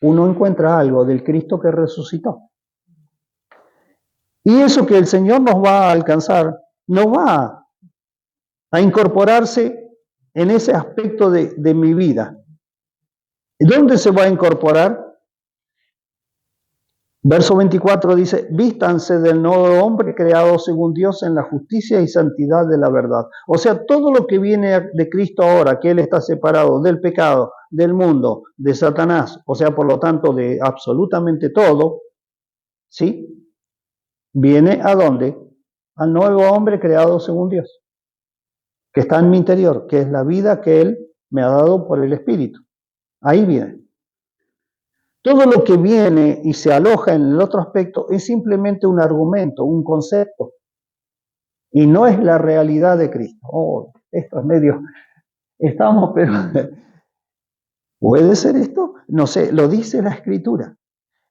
uno encuentra algo del Cristo que resucitó. Y eso que el Señor nos va a alcanzar, no va a incorporarse en ese aspecto de mi vida. ¿Dónde se va a incorporar? Verso 24 dice, vístanse del nuevo hombre creado según Dios en la justicia y santidad de la verdad. O sea, todo lo que viene de Cristo ahora, que Él está separado del pecado, del mundo, de Satanás, o sea, por lo tanto, de absolutamente todo, ¿sí? Viene ¿a dónde? Al nuevo hombre creado según Dios, que está en mi interior, que es la vida que Él me ha dado por el Espíritu. Ahí viene. Todo lo que viene y se aloja en el otro aspecto es simplemente un argumento, un concepto, y no es la realidad de Cristo. Oh, esto es medio, estamos, pero ¿puede ser esto? No sé, lo dice la Escritura.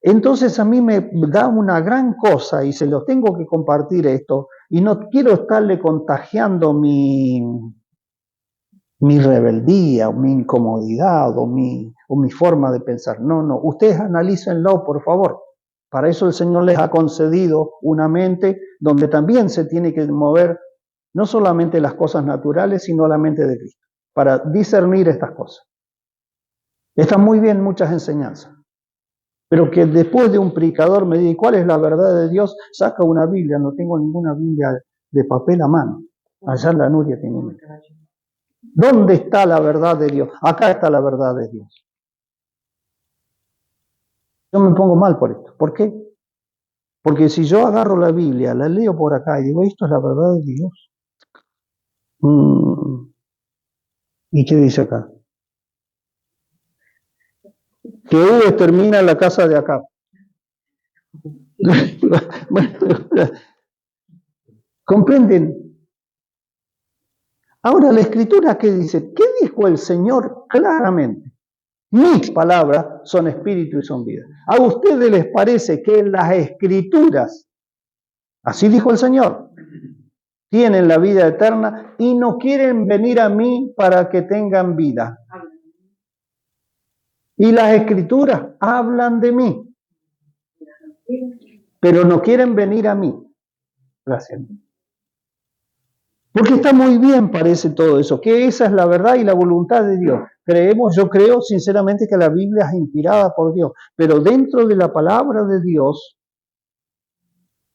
Entonces a mí me da una gran cosa y se lo tengo que compartir esto, y no quiero estarle contagiando mi rebeldía, o mi incomodidad, o mi forma de pensar. No, ustedes analícenlo, por favor. Para eso el Señor les ha concedido una mente donde también se tiene que mover no solamente las cosas naturales, sino la mente de Cristo, para discernir estas cosas. Están muy bien muchas enseñanzas, pero que después de un predicador me diga, ¿cuál es la verdad de Dios? Saca una Biblia, no tengo ninguna Biblia de papel a mano. Allá en la Nuria tiene una. ¿Dónde está la verdad de Dios? Acá está la verdad de Dios. Yo me pongo mal por esto. ¿Por qué? Porque si yo agarro la Biblia, la leo por acá y digo, esto es la verdad de Dios. ¿Y qué dice acá? Que V termina en la casa de acá. ¿Comprenden? Ahora la Escritura, ¿qué dice? ¿Qué dijo el Señor claramente? Mis palabras son espíritu y son vida. ¿A ustedes les parece que en las Escrituras, así dijo el Señor, tienen la vida eterna y no quieren venir a mí para que tengan vida? Y las Escrituras hablan de mí, pero no quieren venir a mí. Gracias. Porque está muy bien, parece todo eso, que esa es la verdad y la voluntad de Dios. Yo creo sinceramente que la Biblia es inspirada por Dios, pero dentro de la palabra de Dios,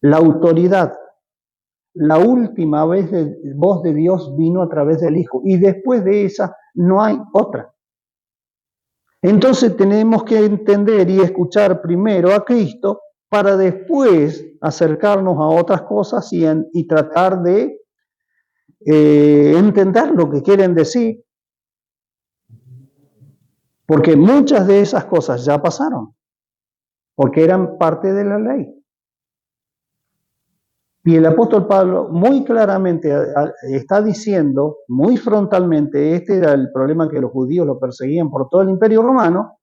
la autoridad, la última voz de Dios vino a través del Hijo, y después de esa no hay otra. Entonces tenemos que entender y escuchar primero a Cristo para después acercarnos a otras cosas y tratar de entender lo que quieren decir, porque muchas de esas cosas ya pasaron, porque eran parte de la ley. Y el apóstol Pablo muy claramente está diciendo, muy frontalmente, este era el problema, que los judíos lo perseguían por todo el Imperio Romano,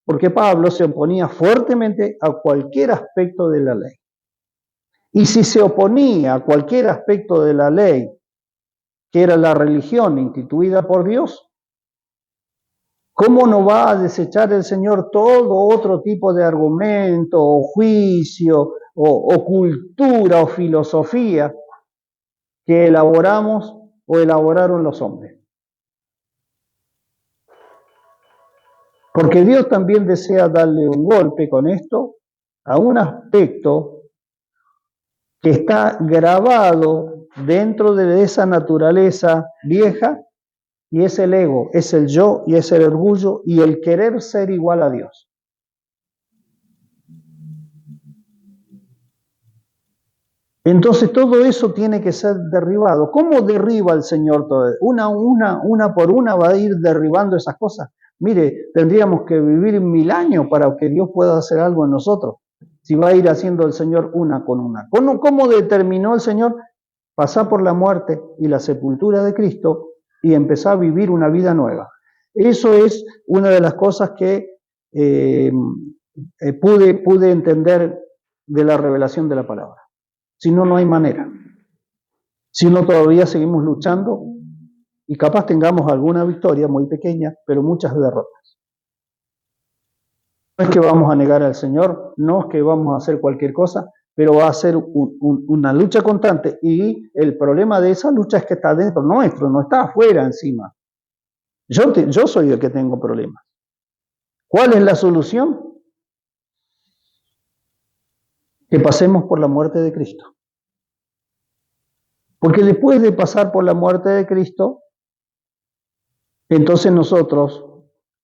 porque Pablo se oponía fuertemente a cualquier aspecto de la ley. Y si se oponía a cualquier aspecto de la ley, que era la religión instituida por Dios, ¿cómo no va a desechar el Señor todo otro tipo de argumento, o juicio, o cultura, o filosofía que elaboramos o elaboraron los hombres? Porque Dios también desea darle un golpe con esto a un aspecto que está grabado dentro de esa naturaleza vieja, y es el ego, es el yo, y es el orgullo, y el querer ser igual a Dios. Entonces todo eso tiene que ser derribado. ¿Cómo derriba el Señor todo eso? Una por una va a ir derribando esas cosas. Mire, tendríamos que vivir 1000 años para que Dios pueda hacer algo en nosotros. Si va a ir haciendo el Señor una con una. ¿Cómo determinó el Señor? pasá por la muerte y la sepultura de Cristo y empezá a vivir una vida nueva. Eso es una de las cosas que pude entender de la revelación de la palabra. Si no, no hay manera. Si no, todavía seguimos luchando y capaz tengamos alguna victoria muy pequeña, pero muchas derrotas. No es que vamos a negar al Señor, no es que vamos a hacer cualquier cosa, pero va a ser una lucha constante, y el problema de esa lucha es que está dentro nuestro, no está afuera encima. Yo soy el que tengo problemas. ¿Cuál es la solución? Que pasemos por la muerte de Cristo. Porque después de pasar por la muerte de Cristo, entonces nosotros,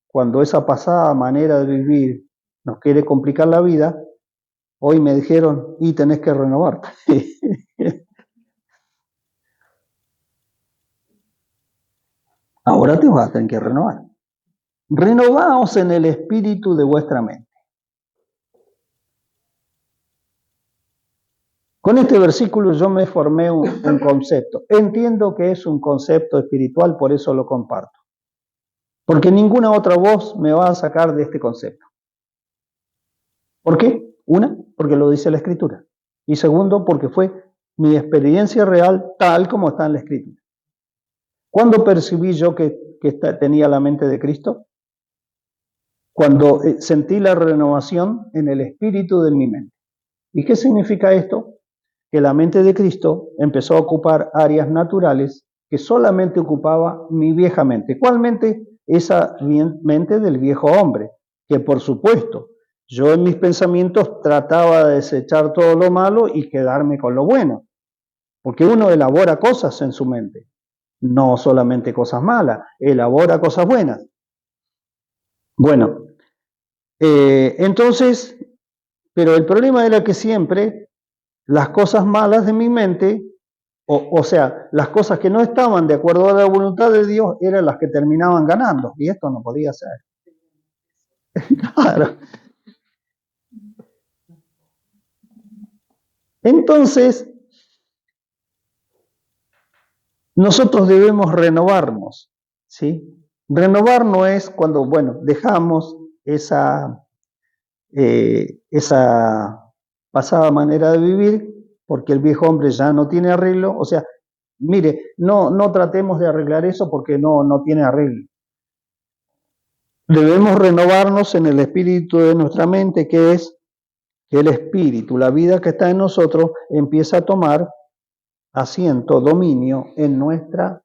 cuando esa pasada manera de vivir nos quiere complicar la vida, hoy me dijeron, y tenés que renovarte. Ahora te vas a tener que renovar. Renovaos en el espíritu de vuestra mente. Con este versículo yo me formé un concepto. Entiendo que es un concepto espiritual, por eso lo comparto. Porque ninguna otra voz me va a sacar de este concepto. ¿Por qué? Una, porque lo dice la Escritura. Y segundo, porque fue mi experiencia real tal como está en la Escritura. ¿Cuándo percibí yo que tenía la mente de Cristo? Cuando sentí la renovación en el espíritu de mi mente. ¿Y qué significa esto? Que la mente de Cristo empezó a ocupar áreas naturales que solamente ocupaba mi vieja mente. ¿Cuál mente? Esa mente del viejo hombre, que por supuesto yo en mis pensamientos trataba de desechar todo lo malo y quedarme con lo bueno, porque uno elabora cosas en su mente, no solamente cosas malas, elabora cosas buenas. Bueno, entonces, pero el problema era que siempre las cosas malas de mi mente, o sea, las cosas que no estaban de acuerdo a la voluntad de Dios, eran las que terminaban ganando, y esto no podía ser. Claro. Entonces, nosotros debemos renovarnos, ¿sí? Renovar no es cuando, bueno, dejamos esa pasada manera de vivir, porque el viejo hombre ya no tiene arreglo. O sea, mire, no tratemos de arreglar eso porque no tiene arreglo. Debemos renovarnos en el espíritu de nuestra mente, que es que el espíritu, la vida que está en nosotros, empieza a tomar asiento, dominio en nuestra,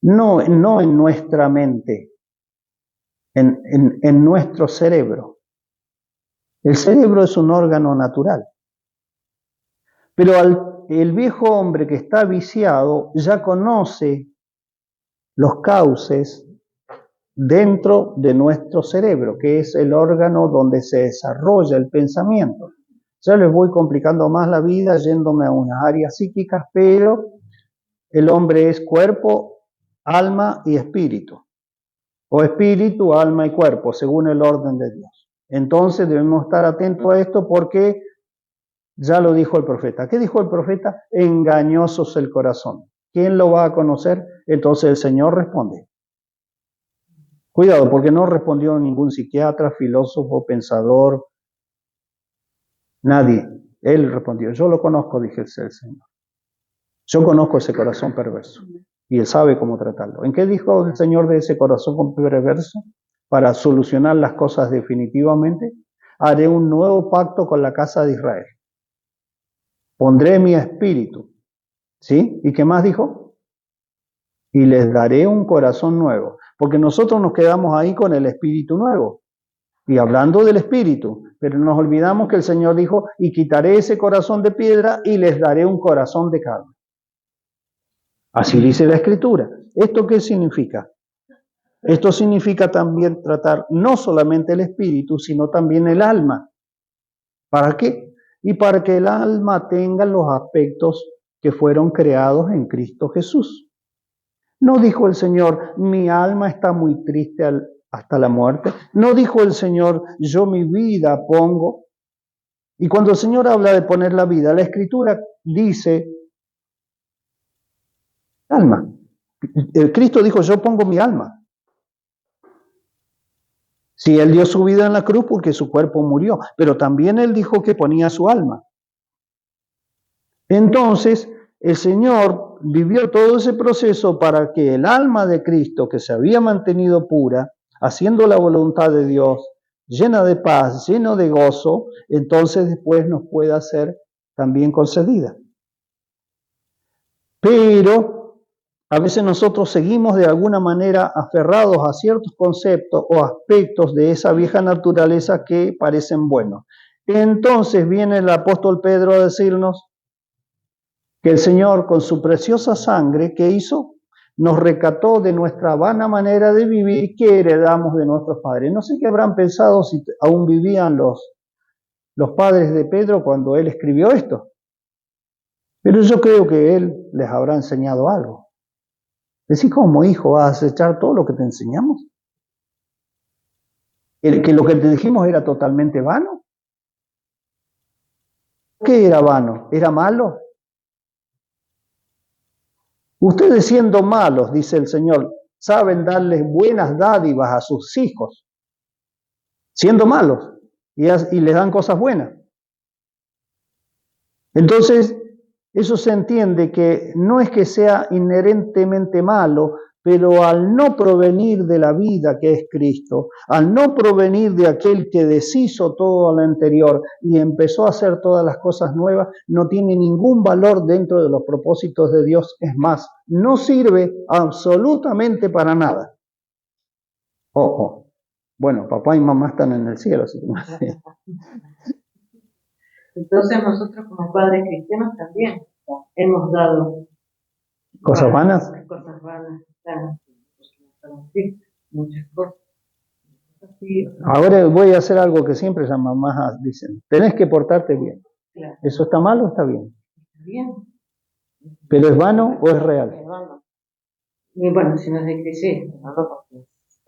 no en nuestra mente, en nuestro cerebro. El cerebro es un órgano natural. Pero el viejo hombre que está viciado ya conoce los cauces dentro de nuestro cerebro, que es el órgano donde se desarrolla el pensamiento. Ya les voy complicando más la vida yéndome a unas áreas psíquicas, pero el hombre es cuerpo, alma y espíritu. O espíritu, alma y cuerpo, según el orden de Dios. Entonces debemos estar atentos a esto porque ya lo dijo el profeta. ¿Qué dijo el profeta? Engañoso es el corazón. ¿Quién lo va a conocer? Entonces el Señor responde. Cuidado, porque no respondió ningún psiquiatra, filósofo, pensador, nadie. Él respondió, yo lo conozco, dije el Señor. Yo conozco ese corazón perverso y Él sabe cómo tratarlo. ¿En qué dijo el Señor de ese corazón perverso? Para solucionar las cosas definitivamente, haré un nuevo pacto con la casa de Israel. Pondré mi espíritu. ¿Sí? ¿Y qué más dijo? Y les daré un corazón nuevo. Porque nosotros nos quedamos ahí con el espíritu nuevo. Y hablando del espíritu, pero nos olvidamos que el Señor dijo, y quitaré ese corazón de piedra y les daré un corazón de carne. Así dice la Escritura. ¿Esto qué significa? Esto significa también tratar no solamente el espíritu, sino también el alma. ¿Para qué? Y para que el alma tenga los aspectos que fueron creados en Cristo Jesús. No dijo el Señor, mi alma está muy triste hasta la muerte. No dijo el Señor, yo mi vida pongo. Y cuando el Señor habla de poner la vida, la Escritura dice Alma. El Cristo dijo, yo pongo mi alma. Sí, Él dio su vida en la cruz porque su cuerpo murió, pero también Él dijo que ponía su alma. Entonces, el Señor vivió todo ese proceso para que el alma de Cristo, que se había mantenido pura, haciendo la voluntad de Dios, llena de paz, lleno de gozo, entonces después nos pueda ser también concedida. Pero a veces nosotros seguimos de alguna manera aferrados a ciertos conceptos o aspectos de esa vieja naturaleza que parecen buenos. Entonces viene el apóstol Pedro a decirnos que el Señor con su preciosa sangre, ¿qué hizo? Nos rescató de nuestra vana manera de vivir que heredamos de nuestros padres. No sé qué habrán pensado si aún vivían los padres de Pedro cuando él escribió esto. Pero yo creo que él les habrá enseñado algo. Decís, ¿cómo, hijo, vas a echar todo lo que te enseñamos? ¿Que lo que te dijimos era totalmente vano? ¿Qué era vano? ¿Era malo? Ustedes siendo malos, dice el Señor, saben darles buenas dádivas a sus hijos, siendo malos, y les dan cosas buenas. Entonces, eso se entiende que no es que sea inherentemente malo, pero al no provenir de la vida que es Cristo, al no provenir de aquel que deshizo todo lo anterior y empezó a hacer todas las cosas nuevas, no tiene ningún valor dentro de los propósitos de Dios. Es más, no sirve absolutamente para nada. Ojo. Bueno, papá y mamá están en el cielo, así que Entonces nosotros como padres cristianos también hemos dado ¿cosas vanas? Cosas vanas, muchas cosas. Ahora voy a hacer algo que siempre las mamás dicen. Tenés que portarte bien. Claro. ¿Eso está mal o está bien? Está bien. ¿Pero es vano o es real? Es vano. Y bueno, si no es de crecer,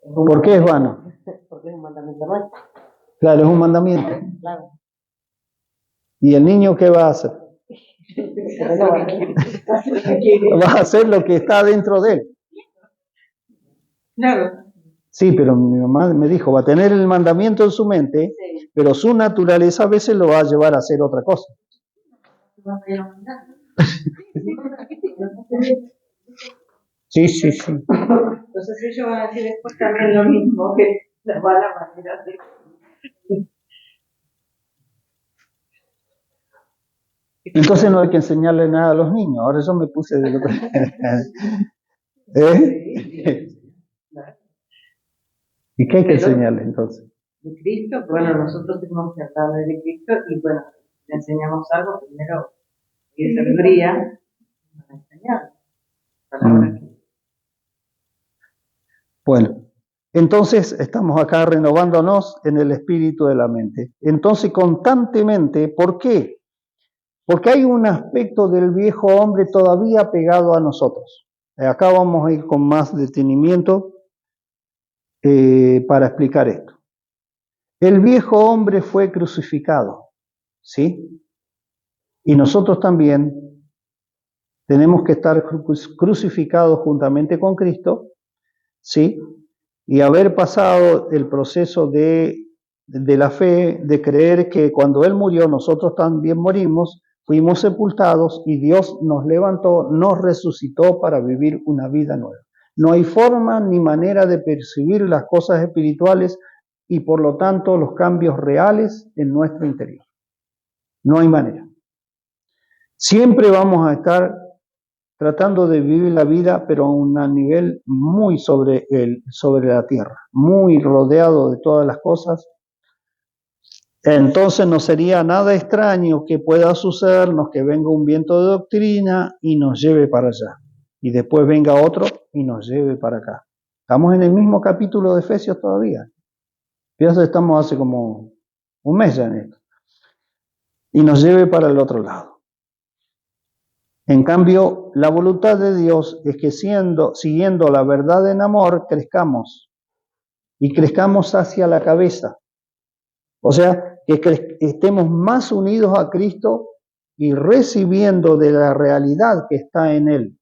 ¿Por qué es vano? Porque es un mandamiento nuestro. Claro, es un mandamiento. Claro. ¿Y el niño qué va a hacer? Va a hacer lo que está dentro de él. Claro. Sí, pero mi mamá me dijo, va a tener el mandamiento en su mente, sí, pero su naturaleza a veces lo va a llevar a hacer otra cosa. Sí, sí, sí. Entonces ellos van a decir después también lo mismo, que la mala manera de... Entonces no hay que enseñarle nada a los niños. Ahora yo me puse de lo que... ¿Eh? ¿Y qué hay que enseñarle entonces? De Cristo, bueno, nosotros tenemos que hablar de Cristo y bueno, le enseñamos algo, primero, y de sabiduría, para enseñar. Bueno, entonces estamos acá renovándonos en el espíritu de la mente. Entonces constantemente, ¿por qué? Porque hay un aspecto del viejo hombre todavía pegado a nosotros. Acá vamos a ir con más detenimiento para explicar esto. El viejo hombre fue crucificado, ¿sí? Y nosotros también tenemos que estar crucificados juntamente con Cristo, ¿sí? Y haber pasado el proceso de la fe, de creer que cuando Él murió nosotros también morimos, fuimos sepultados y Dios nos levantó, nos resucitó para vivir una vida nueva. No hay forma ni manera de percibir las cosas espirituales y por lo tanto los cambios reales en nuestro interior. No hay manera. Siempre vamos a estar tratando de vivir la vida, pero a un nivel muy sobre la tierra, muy rodeado de todas las cosas. Entonces no sería nada extraño que pueda sucedernos que venga un viento de doctrina y nos lleve para allá, y después venga otro y nos lleve para acá. Estamos en el mismo capítulo de Efesios todavía. Fíjate, estamos hace como un mes ya en esto. Y nos lleve para el otro lado. En cambio, la voluntad de Dios es que siguiendo la verdad en amor, crezcamos. Y crezcamos hacia la cabeza. O sea, que estemos más unidos a Cristo y recibiendo de la realidad que está en Él.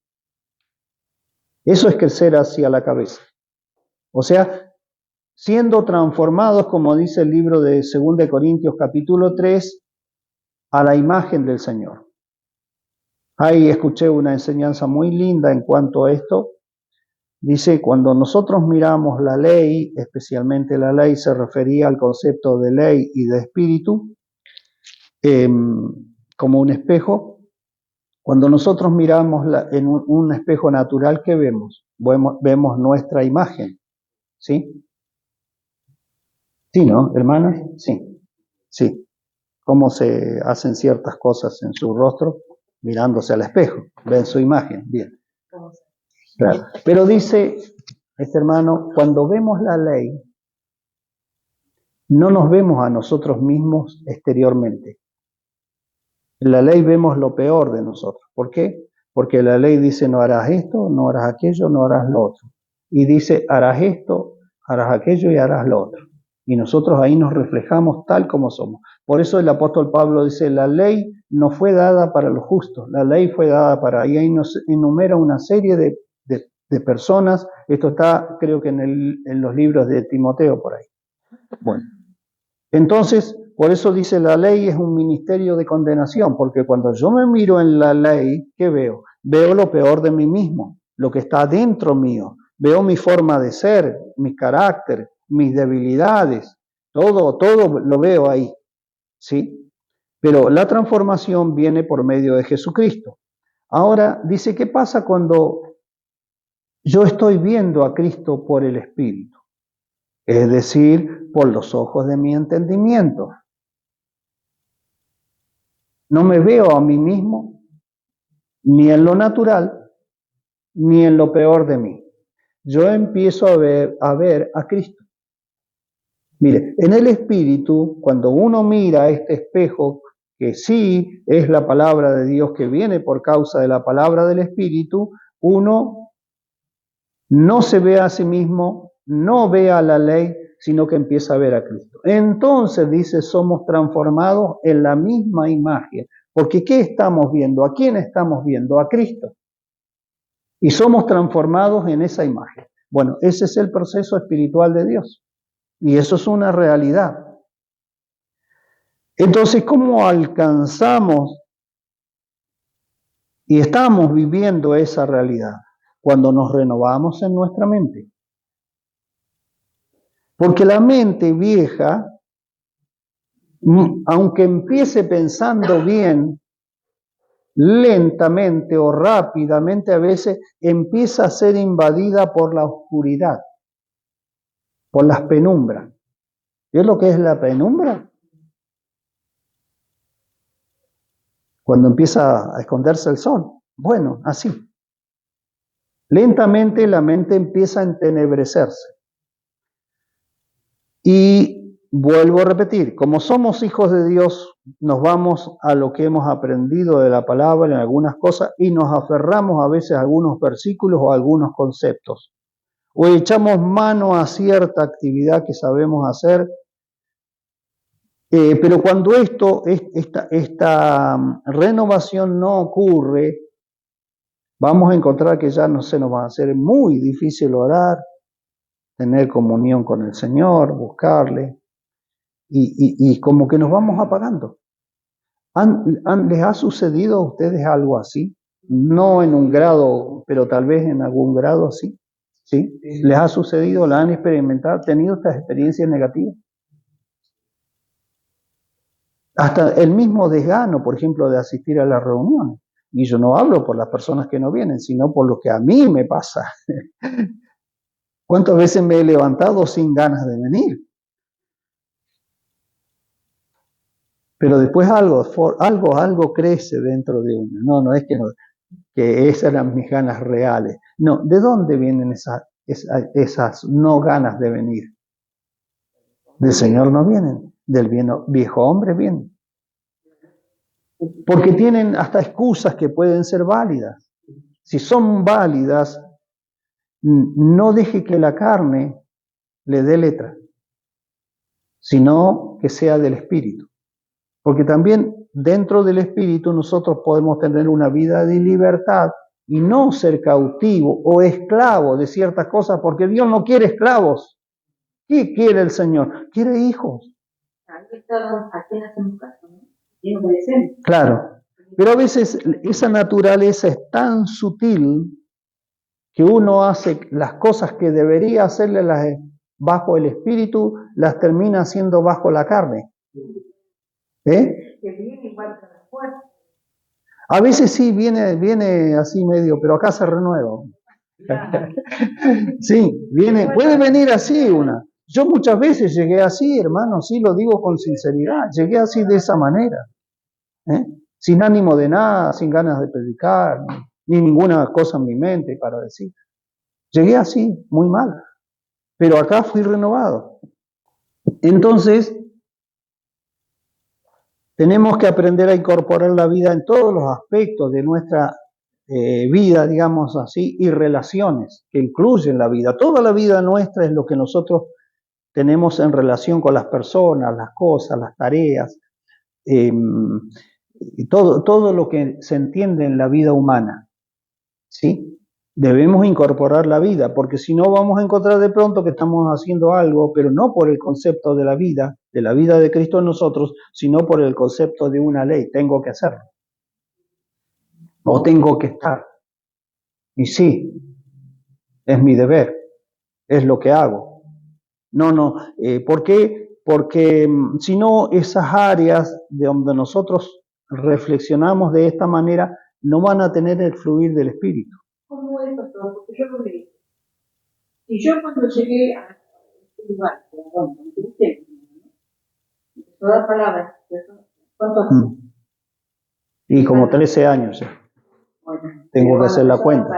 Eso es crecer hacia la cabeza. O sea, siendo transformados, como dice el libro de 2 de Corintios capítulo 3, a la imagen del Señor. Ahí escuché una enseñanza muy linda en cuanto a esto. Dice, cuando nosotros miramos la ley, especialmente la ley se refería al concepto de ley y de espíritu, como un espejo. Cuando nosotros miramos en un espejo natural, ¿qué vemos? Vemos nuestra imagen, ¿sí? Sí, ¿no, hermanas? Sí, sí. Cómo se hacen ciertas cosas en su rostro mirándose al espejo, ven su imagen, bien. Claro. Pero dice este hermano, cuando vemos la ley, no nos vemos a nosotros mismos exteriormente. En la ley vemos lo peor de nosotros. ¿Por qué? Porque la ley dice no harás esto, no harás aquello, no harás lo otro. Y dice harás esto, harás aquello y harás lo otro. Y nosotros ahí nos reflejamos tal como somos. Por eso el apóstol Pablo dice, la ley no fue dada para los justos, la ley fue dada para... Y ahí nos enumera una serie de personas. Esto está, creo que en los libros de Timoteo por ahí. Bueno, entonces, por eso dice la ley es un ministerio de condenación, porque cuando yo me miro en la ley, ¿qué veo? Veo lo peor de mí mismo, lo que está dentro mío. Veo mi forma de ser, mi carácter, mis debilidades, todo lo veo ahí, ¿sí? Pero la transformación viene por medio de Jesucristo. Ahora, dice, ¿qué pasa cuando yo estoy viendo a Cristo por el Espíritu? Es decir, por los ojos de mi entendimiento. No me veo a mí mismo, ni en lo natural, ni en lo peor de mí. Yo empiezo a ver a Cristo. Mire, en el Espíritu, cuando uno mira este espejo, que sí es la palabra de Dios que viene por causa de la palabra del Espíritu, uno no se ve a sí mismo, no ve a la ley, sino que empieza a ver a Cristo. Entonces, dice, somos transformados en la misma imagen. Porque ¿qué estamos viendo? ¿A quién estamos viendo? A Cristo. Y somos transformados en esa imagen. Bueno, ese es el proceso espiritual de Dios. Y eso es una realidad. Entonces, ¿cómo alcanzamos y estamos viviendo esa realidad? Cuando nos renovamos en nuestra mente. Porque la mente vieja, aunque empiece pensando bien, lentamente o rápidamente a veces empieza a ser invadida por la oscuridad, por las penumbras. ¿Qué es lo que es la penumbra? Cuando empieza a esconderse el sol. Bueno, así. Lentamente la mente empieza a entenebrecerse. Y vuelvo a repetir, como somos hijos de Dios, nos vamos a lo que hemos aprendido de la palabra en algunas cosas y nos aferramos a veces a algunos versículos o a algunos conceptos. O echamos mano a cierta actividad que sabemos hacer, pero cuando esta renovación no ocurre, vamos a encontrar que ya no se nos va a hacer muy difícil orar, tener comunión con el Señor, buscarle, y como que nos vamos apagando. ¿Les ha sucedido a ustedes algo así? No en un grado, pero tal vez en algún grado así. ¿Sí? ¿Les ha sucedido? ¿La han experimentado? ¿Tenido estas experiencias negativas? Hasta el mismo desgano, por ejemplo, de asistir a las reuniones. Y yo no hablo por las personas que no vienen, sino por lo que a mí me pasa. ¿Cuántas veces me he levantado sin ganas de venir? Pero después algo crece dentro de uno. No es que esas eran mis ganas reales. No, ¿de dónde vienen esas no ganas de venir? Del Señor no vienen, del viejo hombre vienen. Porque tienen hasta excusas que pueden ser válidas. Si son válidas, no deje que la carne le dé letra, sino que sea del Espíritu. Porque también dentro del Espíritu nosotros podemos tener una vida de libertad y no ser cautivo o esclavo de ciertas cosas, porque Dios no quiere esclavos. ¿Qué quiere el Señor? Quiere hijos. Claro, pero a veces esa naturaleza es tan sutil que uno hace las cosas que debería hacerlas bajo el espíritu, las termina haciendo bajo la carne. A veces sí viene así medio, pero acá se renueva. Sí, puede venir así una. Yo muchas veces llegué así, hermano, sí lo digo con sinceridad, llegué así de esa manera, sin ánimo de nada, sin ganas de predicar, ni ninguna cosa en mi mente para decir. Llegué así, muy mal, pero acá fui renovado. Entonces, tenemos que aprender a incorporar la vida en todos los aspectos de nuestra vida, digamos así, y relaciones que incluyen la vida. Toda la vida nuestra es lo que nosotros tenemos en relación con las personas, las cosas, las tareas, y todo lo que se entiende en la vida humana, ¿sí? Debemos incorporar la vida, porque si no vamos a encontrar de pronto que estamos haciendo algo, pero no por el concepto de la vida de Cristo en nosotros, sino por el concepto de una ley. Tengo que hacerlo. O tengo que estar. Y sí, es mi deber, es lo que hago. ¿Por qué? Porque si no, esas áreas de donde nosotros reflexionamos de esta manera no van a tener el fluir del Espíritu. ¿Cómo es, pastor? Porque yo lo leí. Y yo cuando llegué a este lugar, donde usted empezó a dar palabras, ¿cuánto hace? Y como 13 años ya. Bueno, tengo que hacer la cuenta.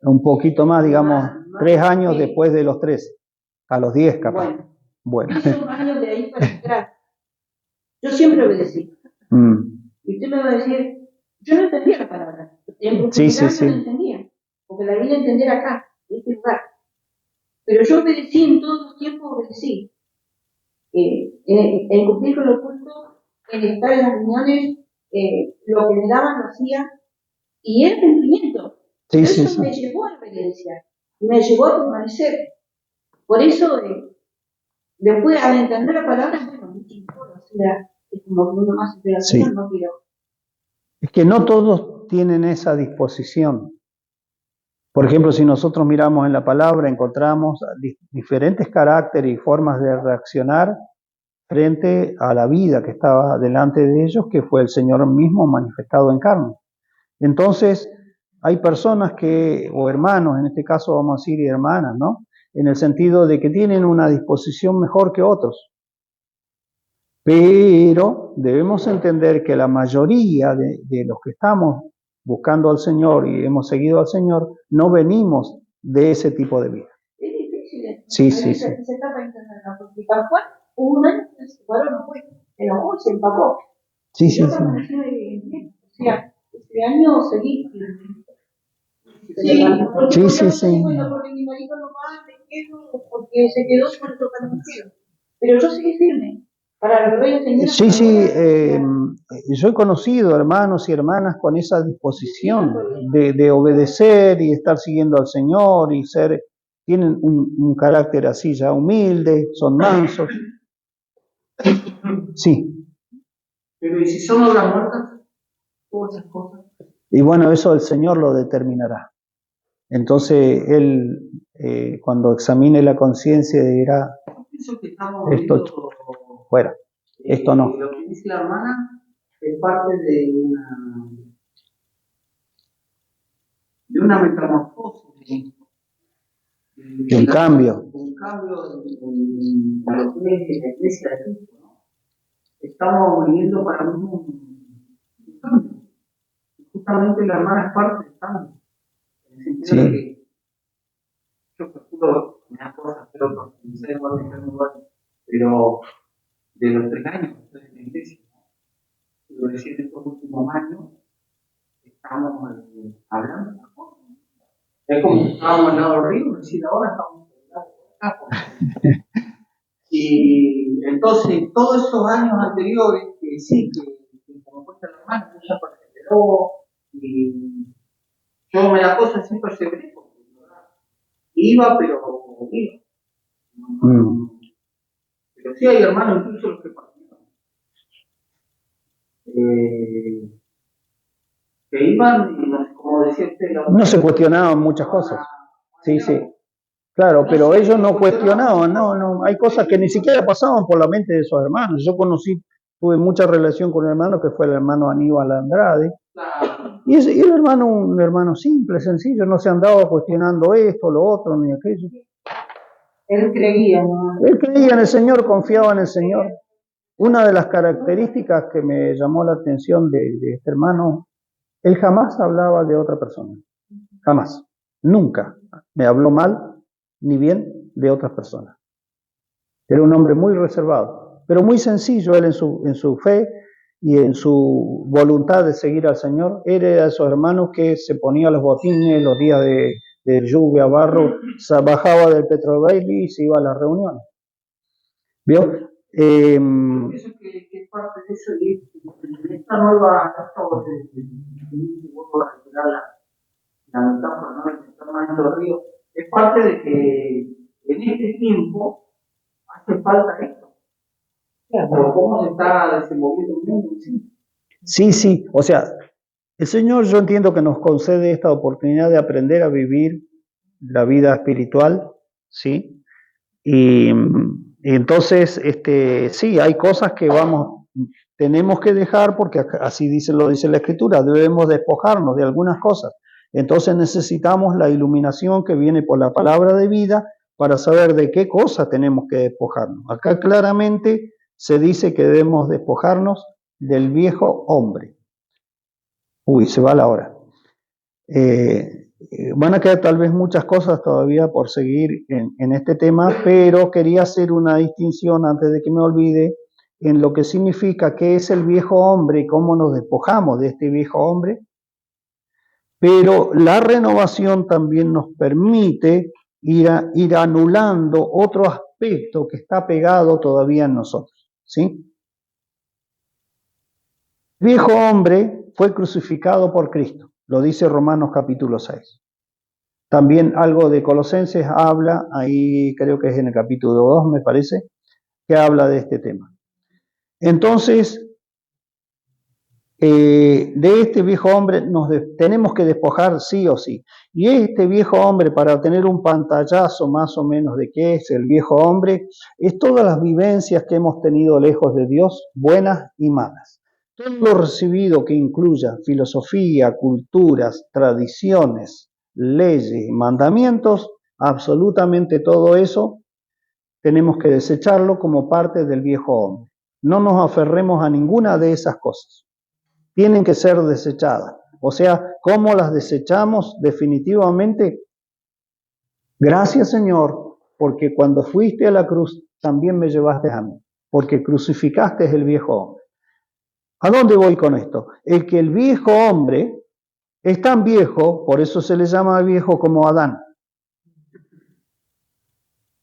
Un poquito más, digamos, 3 años después de los 13. A los 10 capaz. Bueno. Esos años de ahí para atrás, yo siempre obedecí. Y usted me va a decir, yo no entendía la palabra. En profundidad sí. No entendía, porque la vine a entender acá, en este lugar. Pero yo obedecí, en todos los tiempos obedecí. En cumplir con los cultos, en estar en las reuniones, lo que me daban lo hacía, y era cumplimiento. Eso me llevó a la obediencia, me llevó a permanecer. Por eso, después, al entender la palabra, bueno, mucho mejor, o sea, es como que uno más se no quiero. Es que no todos tienen esa disposición. Por ejemplo, si nosotros miramos en la palabra, encontramos diferentes caracteres y formas de reaccionar frente a la vida que estaba delante de ellos, que fue el Señor mismo manifestado en carne. Entonces, hay personas o hermanos, en este caso vamos a decir hermanas, ¿no? En el sentido de que tienen una disposición mejor que otros. Pero debemos entender que la mayoría de los que estamos buscando al Señor y hemos seguido al Señor, no venimos de ese tipo de vida. Es difícil. Sí. Se está para entenderlo, porque tal cual, un año se no fue, se enojó, se empapó. Sí. O sea, este año seguí. Sí. Porque mi marido no va, me quedo, porque se quedó por eso que no quiero. Pero yo seguí firme. Para lo que Sí, yo he conocido hermanos y hermanas con esa disposición de obedecer y estar siguiendo al Señor y tienen un carácter así ya humilde, son mansos. Sí. Pero ¿y si son obras muertas? Todas esas cosas. Y bueno, eso el Señor lo determinará. Entonces Él, cuando examine la conciencia, dirá, esto fuera. Esto no. Lo que dice la hermana es parte de una metamorfosis. De un cambio. Un cambio en lo que es la iglesia de Cristo, ¿no? Estamos viviendo para un cambio. Justamente la hermana es parte del cambio. En el sentido de que yo calculo unas cosas, pero no sé cuál es el lugar, pero de los 3 años que estoy en la iglesia, lo decía en estos últimos años, estamos hablando de las cosas. Es como que estábamos al lado del río, es decir, ahora estamos al lado de acá. Y entonces, todos esos años anteriores, que sí, que como cuenta la hermana, ella perseveró, y yo me la cosa así perseveré, iba, pero iba. Pero sí hay hermanos, incluso los que partieron, que iban y no sé, como decía usted, no se cuestionaban muchas cosas. Sí, sí. Claro, pero ellos no cuestionaban, no, hay cosas que ni siquiera pasaban por la mente de esos hermanos. Yo tuve mucha relación con un hermano que fue el hermano Aníbal Andrade, y era un hermano simple, sencillo, no se andaba cuestionando esto, lo otro, ni aquello. Él creía, ¿no? Él creía en el Señor, confiaba en el Señor. Una de las características que me llamó la atención de este hermano, él jamás hablaba de otra persona, jamás, nunca me habló mal ni bien de otras personas. Era un hombre muy reservado, pero muy sencillo él en su fe y en su voluntad de seguir al Señor. Era de esos hermanos que se ponía los botines los días de lluvia, barro, bajaba del Petro Bailey y se iba a las reuniones. ¿Vio? Pienso que es parte de eso, y en esta nueva, vuelvo a recuperar la metáfora, ¿no? El tamaño del río, es parte de que en este tiempo hace falta esto. Por cómo se está desenvolviendo el mundo, ¿sí? Sí, o sea, el Señor, yo entiendo que nos concede esta oportunidad de aprender a vivir la vida espiritual, ¿sí? Y entonces, sí, hay cosas que tenemos que dejar porque así lo dice la Escritura, debemos despojarnos de algunas cosas. Entonces necesitamos la iluminación que viene por la palabra de vida para saber de qué cosa tenemos que despojarnos. Acá claramente se dice que debemos despojarnos del viejo hombre. Uy, se va la hora. Van a quedar tal vez muchas cosas todavía por seguir en este tema, pero quería hacer una distinción antes de que me olvide en lo que significa qué es el viejo hombre y cómo nos despojamos de este viejo hombre. Pero la renovación también nos permite ir anulando otro aspecto que está pegado todavía en nosotros, ¿sí? El viejo hombre fue crucificado por Cristo, lo dice Romanos capítulo 6. También algo de Colosenses habla, ahí creo que es en el capítulo 2, me parece, que habla de este tema. Entonces, de este viejo hombre tenemos que despojar sí o sí. Y este viejo hombre, para tener un pantallazo más o menos de qué es el viejo hombre, es todas las vivencias que hemos tenido lejos de Dios, buenas y malas. Todo lo recibido que incluya filosofía, culturas, tradiciones, leyes, mandamientos, absolutamente todo eso tenemos que desecharlo como parte del viejo hombre. No nos aferremos a ninguna de esas cosas. Tienen que ser desechadas. O sea, ¿cómo las desechamos? Definitivamente, gracias Señor, porque cuando fuiste a la cruz también me llevaste a mí, porque crucificaste el viejo hombre. ¿A dónde voy con esto? Es que el viejo hombre es tan viejo, por eso se le llama viejo como Adán.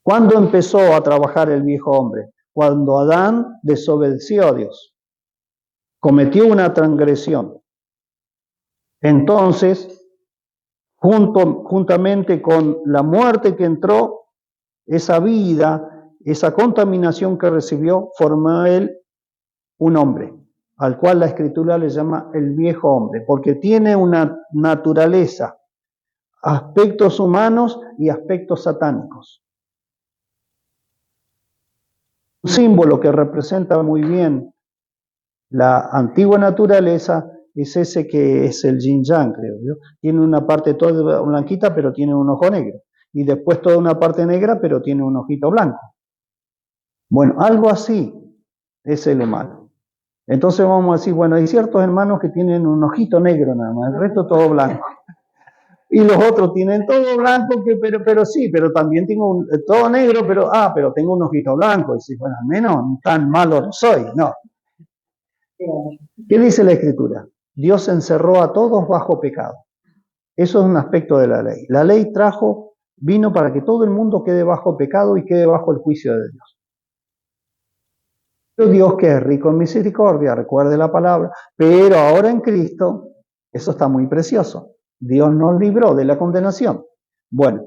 ¿Cuándo empezó a trabajar el viejo hombre? Cuando Adán desobedeció a Dios, cometió una transgresión. Entonces, juntamente con la muerte que entró, esa vida, esa contaminación que recibió, formó él un hombre, al cual la Escritura le llama el viejo hombre, porque tiene una naturaleza, aspectos humanos y aspectos satánicos. Un símbolo que representa muy bien la antigua naturaleza es ese que es el yin yang, creo yo. Tiene una parte toda blanquita, pero tiene un ojo negro. Y después toda una parte negra, pero tiene un ojito blanco. Bueno, algo así es el malo. Entonces vamos a decir, bueno, hay ciertos hermanos que tienen un ojito negro nada más, el resto todo blanco. Y los otros tienen todo blanco, pero sí, pero también tengo todo negro, pero tengo un ojito blanco. Y dices, bueno, al menos tan malo no soy, no. ¿Qué dice la Escritura? Dios encerró a todos bajo pecado. Eso es un aspecto de la ley. La ley vino para que todo el mundo quede bajo pecado y quede bajo el juicio de Dios. Pero Dios, que es rico en misericordia, recuerde la palabra, pero ahora en Cristo, eso está muy precioso. Dios nos libró de la condenación. Bueno,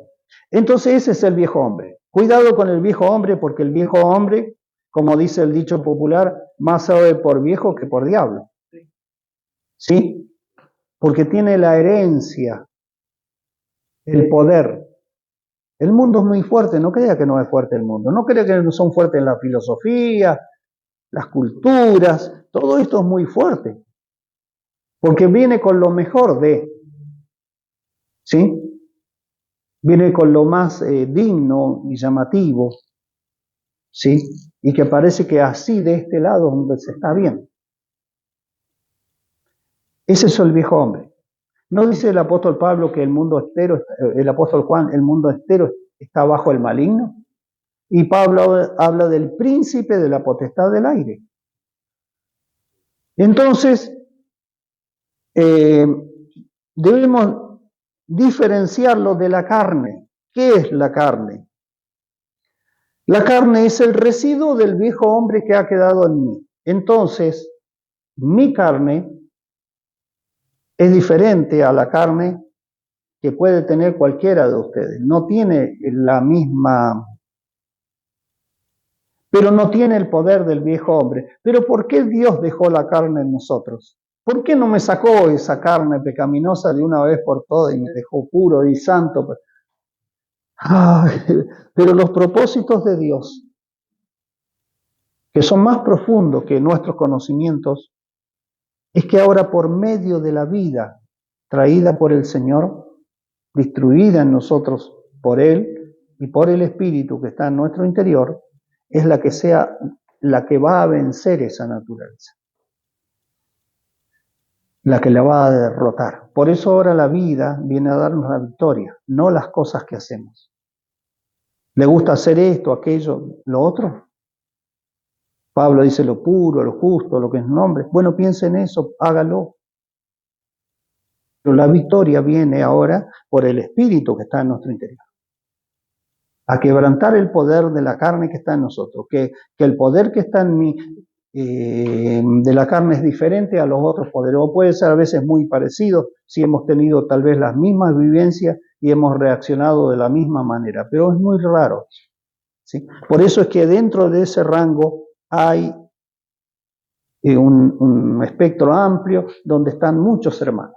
entonces ese es el viejo hombre. Cuidado con el viejo hombre, porque el viejo hombre, como dice el dicho popular, más sabe por viejo que por diablo. ¿Sí? Porque tiene la herencia, el poder. El mundo es muy fuerte, no crea que no es fuerte el mundo, no crea que no son fuertes la filosofía, las culturas, todo esto es muy fuerte, porque viene con lo mejor de, ¿sí? Viene con lo más digno y llamativo, ¿sí? Y que parece que así de este lado donde se está bien. Ese es el viejo hombre. ¿No dice el apóstol Pablo que el mundo entero, el apóstol Juan, el mundo entero está bajo el maligno? Y Pablo habla del príncipe de la potestad del aire. Entonces, debemos diferenciarlo de la carne. ¿Qué es la carne? La carne es el residuo del viejo hombre que ha quedado en mí. Entonces, mi carne es diferente a la carne que puede tener cualquiera de ustedes. No tiene la misma, pero no tiene el poder del viejo hombre. Pero ¿por qué Dios dejó la carne en nosotros? ¿Por qué no me sacó esa carne pecaminosa de una vez por todas y me dejó puro y santo? Pero los propósitos de Dios, que son más profundos que nuestros conocimientos, es que ahora por medio de la vida traída por el Señor, distribuida en nosotros por Él y por el Espíritu que está en nuestro interior, es la que sea la que va a vencer esa naturaleza, la que la va a derrotar. Por eso ahora la vida viene a darnos la victoria, no las cosas que hacemos. ¿Le gusta hacer esto, aquello, lo otro? Pablo dice lo puro, lo justo, lo que es nombre. Bueno, piense en eso, hágalo. Pero la victoria viene ahora por el Espíritu que está en nuestro interior. A quebrantar el poder de la carne que está en nosotros. Que el poder que está en mí, de la carne es diferente a los otros poderes. O puede ser a veces muy parecido si hemos tenido tal vez las mismas vivencias y hemos reaccionado de la misma manera. Pero es muy raro, ¿sí? Por eso es que dentro de ese rango hay un espectro amplio donde están muchos hermanos.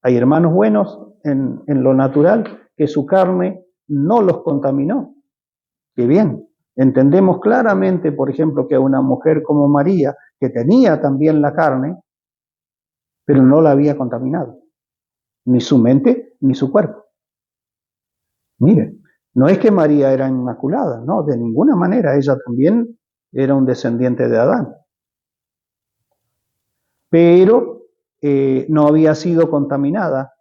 Hay hermanos buenos en lo natural que su carne no los contaminó. Qué bien. Entendemos claramente, por ejemplo, que una mujer como María, que tenía también la carne, pero no la había contaminado, ni su mente ni su cuerpo. Miren, no es que María era inmaculada, no, de ninguna manera, ella también era un descendiente de Adán. Pero no había sido contaminada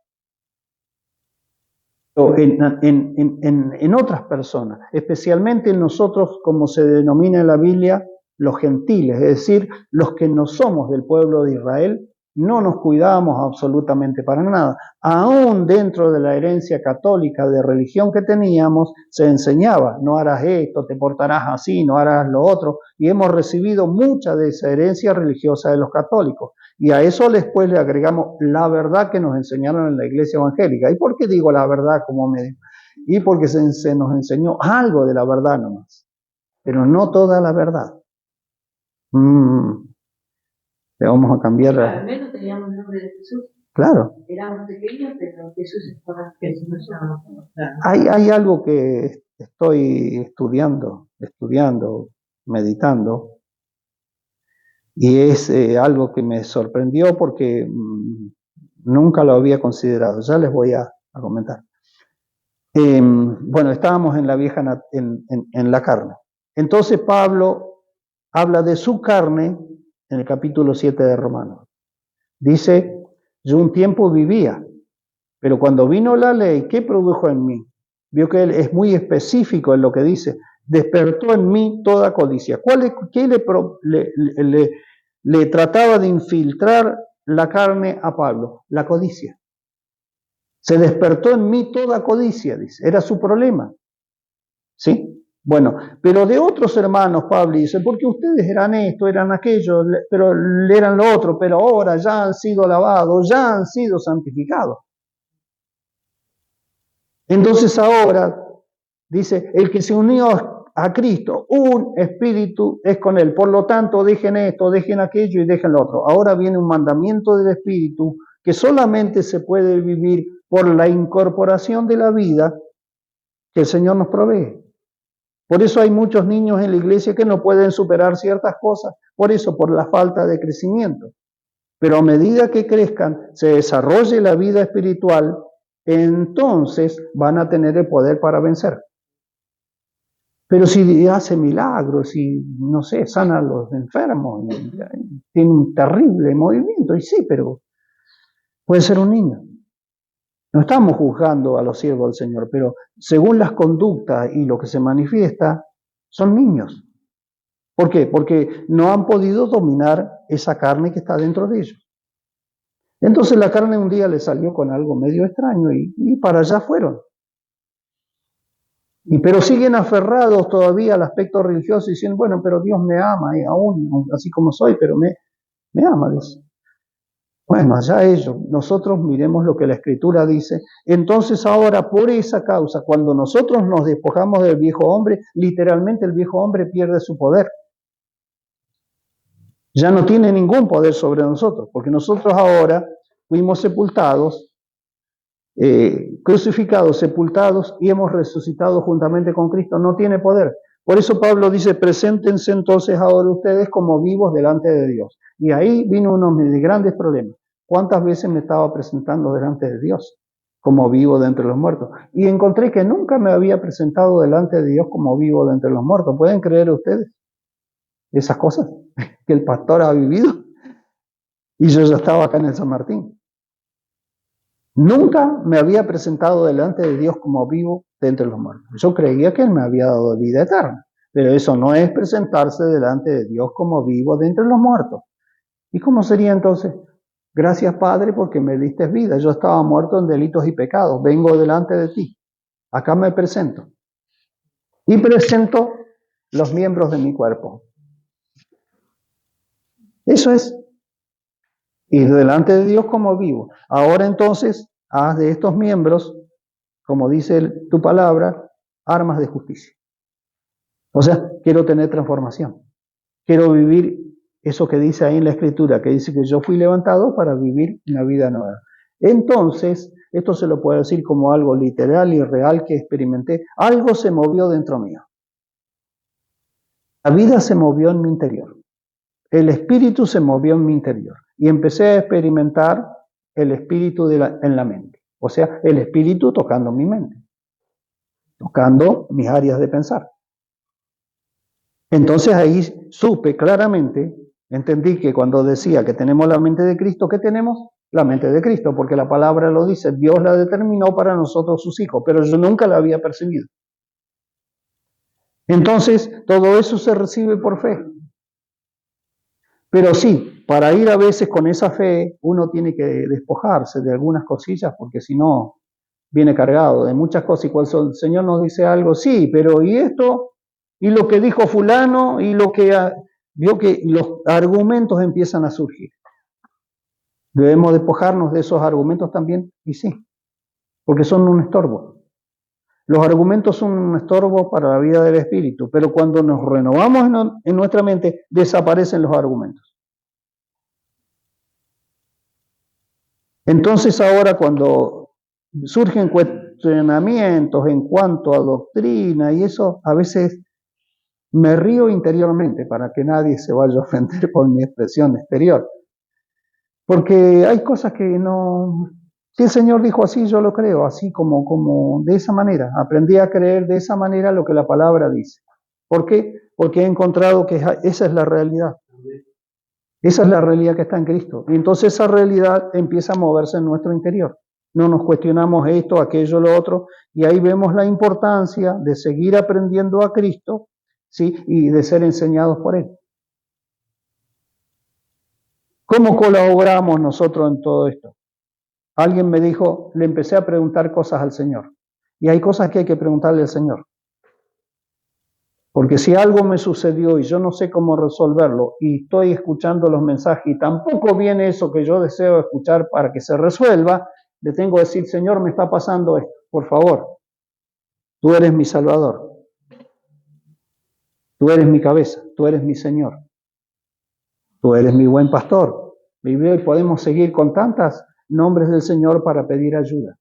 en otras personas, especialmente en nosotros, como se denomina en la Biblia, los gentiles, es decir, los que no somos del pueblo de Israel, no nos cuidábamos absolutamente para nada. Aún dentro de la herencia católica de religión que teníamos, se enseñaba, no harás esto, te portarás así, no harás lo otro, y hemos recibido mucha de esa herencia religiosa de los católicos. Y a eso después le agregamos la verdad que nos enseñaron en la iglesia evangélica. ¿Y por qué digo la verdad como medio? Y porque se nos enseñó algo de la verdad nomás, pero no toda la verdad. Le vamos a cambiar. Al menos teníamos el nombre de Jesús. Claro. Éramos pequeños, pero Jesús estaba en Hay algo que estoy estudiando, meditando, y es algo que me sorprendió porque nunca lo había considerado. Ya les voy a comentar. Bueno, estábamos en la vieja, en la carne. Entonces Pablo habla de su carne en el capítulo 7 de Romanos. Dice, yo un tiempo vivía, pero cuando vino la ley, ¿qué produjo en mí? Vio que él es muy específico en lo que dice. Despertó en mí toda codicia. ¿Qué le trataba de infiltrar la carne a Pablo? La codicia. Se despertó en mí toda codicia, dice. Era su problema. ¿Sí? Bueno, pero de otros hermanos, Pablo dice, porque ustedes eran esto, eran aquello, pero eran lo otro, pero ahora ya han sido lavados, ya han sido santificados. Entonces ahora, dice, el que se unió a Cristo, un espíritu es con él. Por lo tanto, dejen esto, dejen aquello y dejen lo otro. Ahora viene un mandamiento del espíritu que solamente se puede vivir por la incorporación de la vida que el Señor nos provee. Por eso hay muchos niños en la iglesia que no pueden superar ciertas cosas, por eso, por la falta de crecimiento. Pero a medida que crezcan, se desarrolle la vida espiritual, entonces van a tener el poder para vencer. Pero si hace milagros y, no sé, sana a los enfermos, y tiene un terrible movimiento, y sí, pero puede ser un niño. No estamos juzgando a los siervos del Señor, pero según las conductas y lo que se manifiesta, son niños. ¿Por qué? Porque no han podido dominar esa carne que está dentro de ellos. Entonces la carne un día le salió con algo medio extraño y para allá fueron. Pero siguen aferrados todavía al aspecto religioso y dicen, bueno, pero Dios me ama, aún así como soy, pero me ama. Dios. Bueno, allá ellos, nosotros miremos lo que la Escritura dice. Entonces ahora, por esa causa, cuando nosotros nos despojamos del viejo hombre, literalmente el viejo hombre pierde su poder. Ya no tiene ningún poder sobre nosotros, porque nosotros ahora fuimos sepultados, crucificados, sepultados y hemos resucitado juntamente con Cristo. No tiene poder. Por eso Pablo dice, preséntense entonces ahora ustedes como vivos delante de Dios. Y ahí vino uno de mis grandes problemas. ¿Cuántas veces me estaba presentando delante de Dios como vivo de entre los muertos? Y encontré que nunca me había presentado delante de Dios como vivo de entre los muertos. ¿Pueden creer ustedes esas cosas que el pastor ha vivido? Y yo ya estaba acá en el San Martín. Nunca me había presentado delante de Dios como vivo de entre los muertos. Yo creía que Él me había dado vida eterna, pero eso no es presentarse delante de Dios como vivo de entre los muertos. ¿Y cómo sería entonces? Gracias, Padre, porque me diste vida. Yo estaba muerto en delitos y pecados. Vengo delante de ti. Acá me presento. Y presento los miembros de mi cuerpo. Eso es. Y delante de Dios como vivo. Ahora entonces, haz de estos miembros, como dice tu palabra, armas de justicia. O sea, quiero tener transformación. Quiero vivir eso que dice ahí en la Escritura, que dice que yo fui levantado para vivir una vida nueva. Entonces, esto se lo puedo decir como algo literal y real que experimenté. Algo se movió dentro mío. La vida se movió en mi interior. El espíritu se movió en mi interior. Y empecé a experimentar el espíritu en la mente. O sea, el espíritu tocando mi mente. Tocando mis áreas de pensar. Entonces ahí supe claramente, entendí que cuando decía que tenemos la mente de Cristo, ¿qué tenemos? La mente de Cristo, porque la palabra lo dice, Dios la determinó para nosotros sus hijos, pero yo nunca la había percibido. Entonces, todo eso se recibe por fe. Pero sí, para ir a veces con esa fe, uno tiene que despojarse de algunas cosillas, porque si no, viene cargado de muchas cosas. Y cuando el Señor nos dice algo, sí, pero ¿y esto? Y lo que dijo fulano, y lo que vio que los argumentos empiezan a surgir. Debemos despojarnos de esos argumentos también, y sí, porque son un estorbo. Los argumentos son un estorbo para la vida del espíritu, pero cuando nos renovamos en nuestra mente, desaparecen los argumentos. Entonces ahora cuando surgen cuestionamientos en cuanto a doctrina y eso, a veces me río interiormente para que nadie se vaya a ofender por mi expresión exterior. Porque hay cosas que no... Si el Señor dijo así, yo lo creo, así como de esa manera. Aprendí a creer de esa manera lo que la palabra dice. ¿Por qué? Porque he encontrado que esa es la realidad. Esa es la realidad que está en Cristo. Y entonces esa realidad empieza a moverse en nuestro interior. No nos cuestionamos esto, aquello, lo otro. Y ahí vemos la importancia de seguir aprendiendo a Cristo, ¿sí? Y de ser enseñados por Él. ¿Cómo colaboramos nosotros en todo esto? Alguien me dijo, le empecé a preguntar cosas al Señor. Y hay cosas que hay que preguntarle al Señor. Porque si algo me sucedió y yo no sé cómo resolverlo y estoy escuchando los mensajes y tampoco viene eso que yo deseo escuchar para que se resuelva, le tengo que decir, Señor, me está pasando esto, por favor, Tú eres mi Salvador. Tú eres mi cabeza. Tú eres mi Señor. Tú eres mi buen pastor. Y podemos seguir con tantos nombres del Señor para pedir ayuda.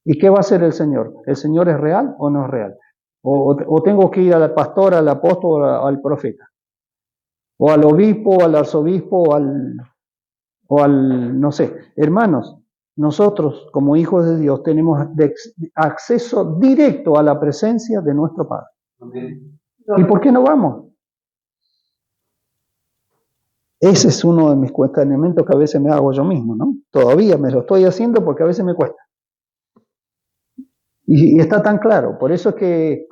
¿Y qué va a hacer el Señor? ¿El Señor es real o no es real? ¿O tengo que ir al pastor, al apóstol, al profeta? ¿O al obispo, al arzobispo, o al no sé? Hermanos, nosotros como hijos de Dios tenemos acceso directo a la presencia de nuestro Padre. ¿Y por qué no vamos? Ese es uno de mis cuestionamientos que a veces me hago yo mismo, ¿no? Todavía me lo estoy haciendo porque a veces me cuesta. Y está tan claro. Por eso es que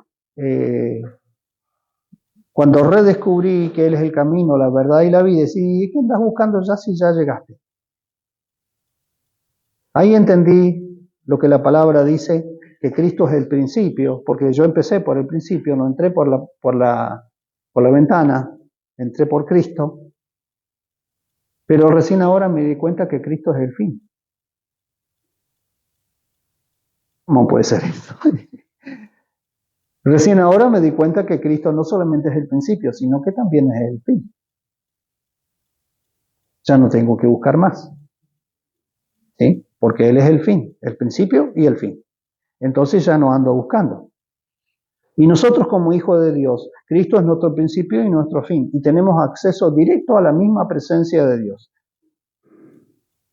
cuando redescubrí que Él es el camino, la verdad y la vida, decí, ¿qué andas buscando ya si ya llegaste? Ahí entendí lo que la palabra dice, que Cristo es el principio, porque yo empecé por el principio, no entré por la ventana, entré por Cristo, pero recién ahora me di cuenta que Cristo es el fin. ¿Cómo puede ser esto? Recién ahora me di cuenta que Cristo no solamente es el principio, sino que también es el fin. Ya no tengo que buscar más. ¿Sí? Porque Él es el fin, el principio y el fin. Entonces ya no ando buscando. Y nosotros como hijos de Dios, Cristo es nuestro principio y nuestro fin. Y tenemos acceso directo a la misma presencia de Dios.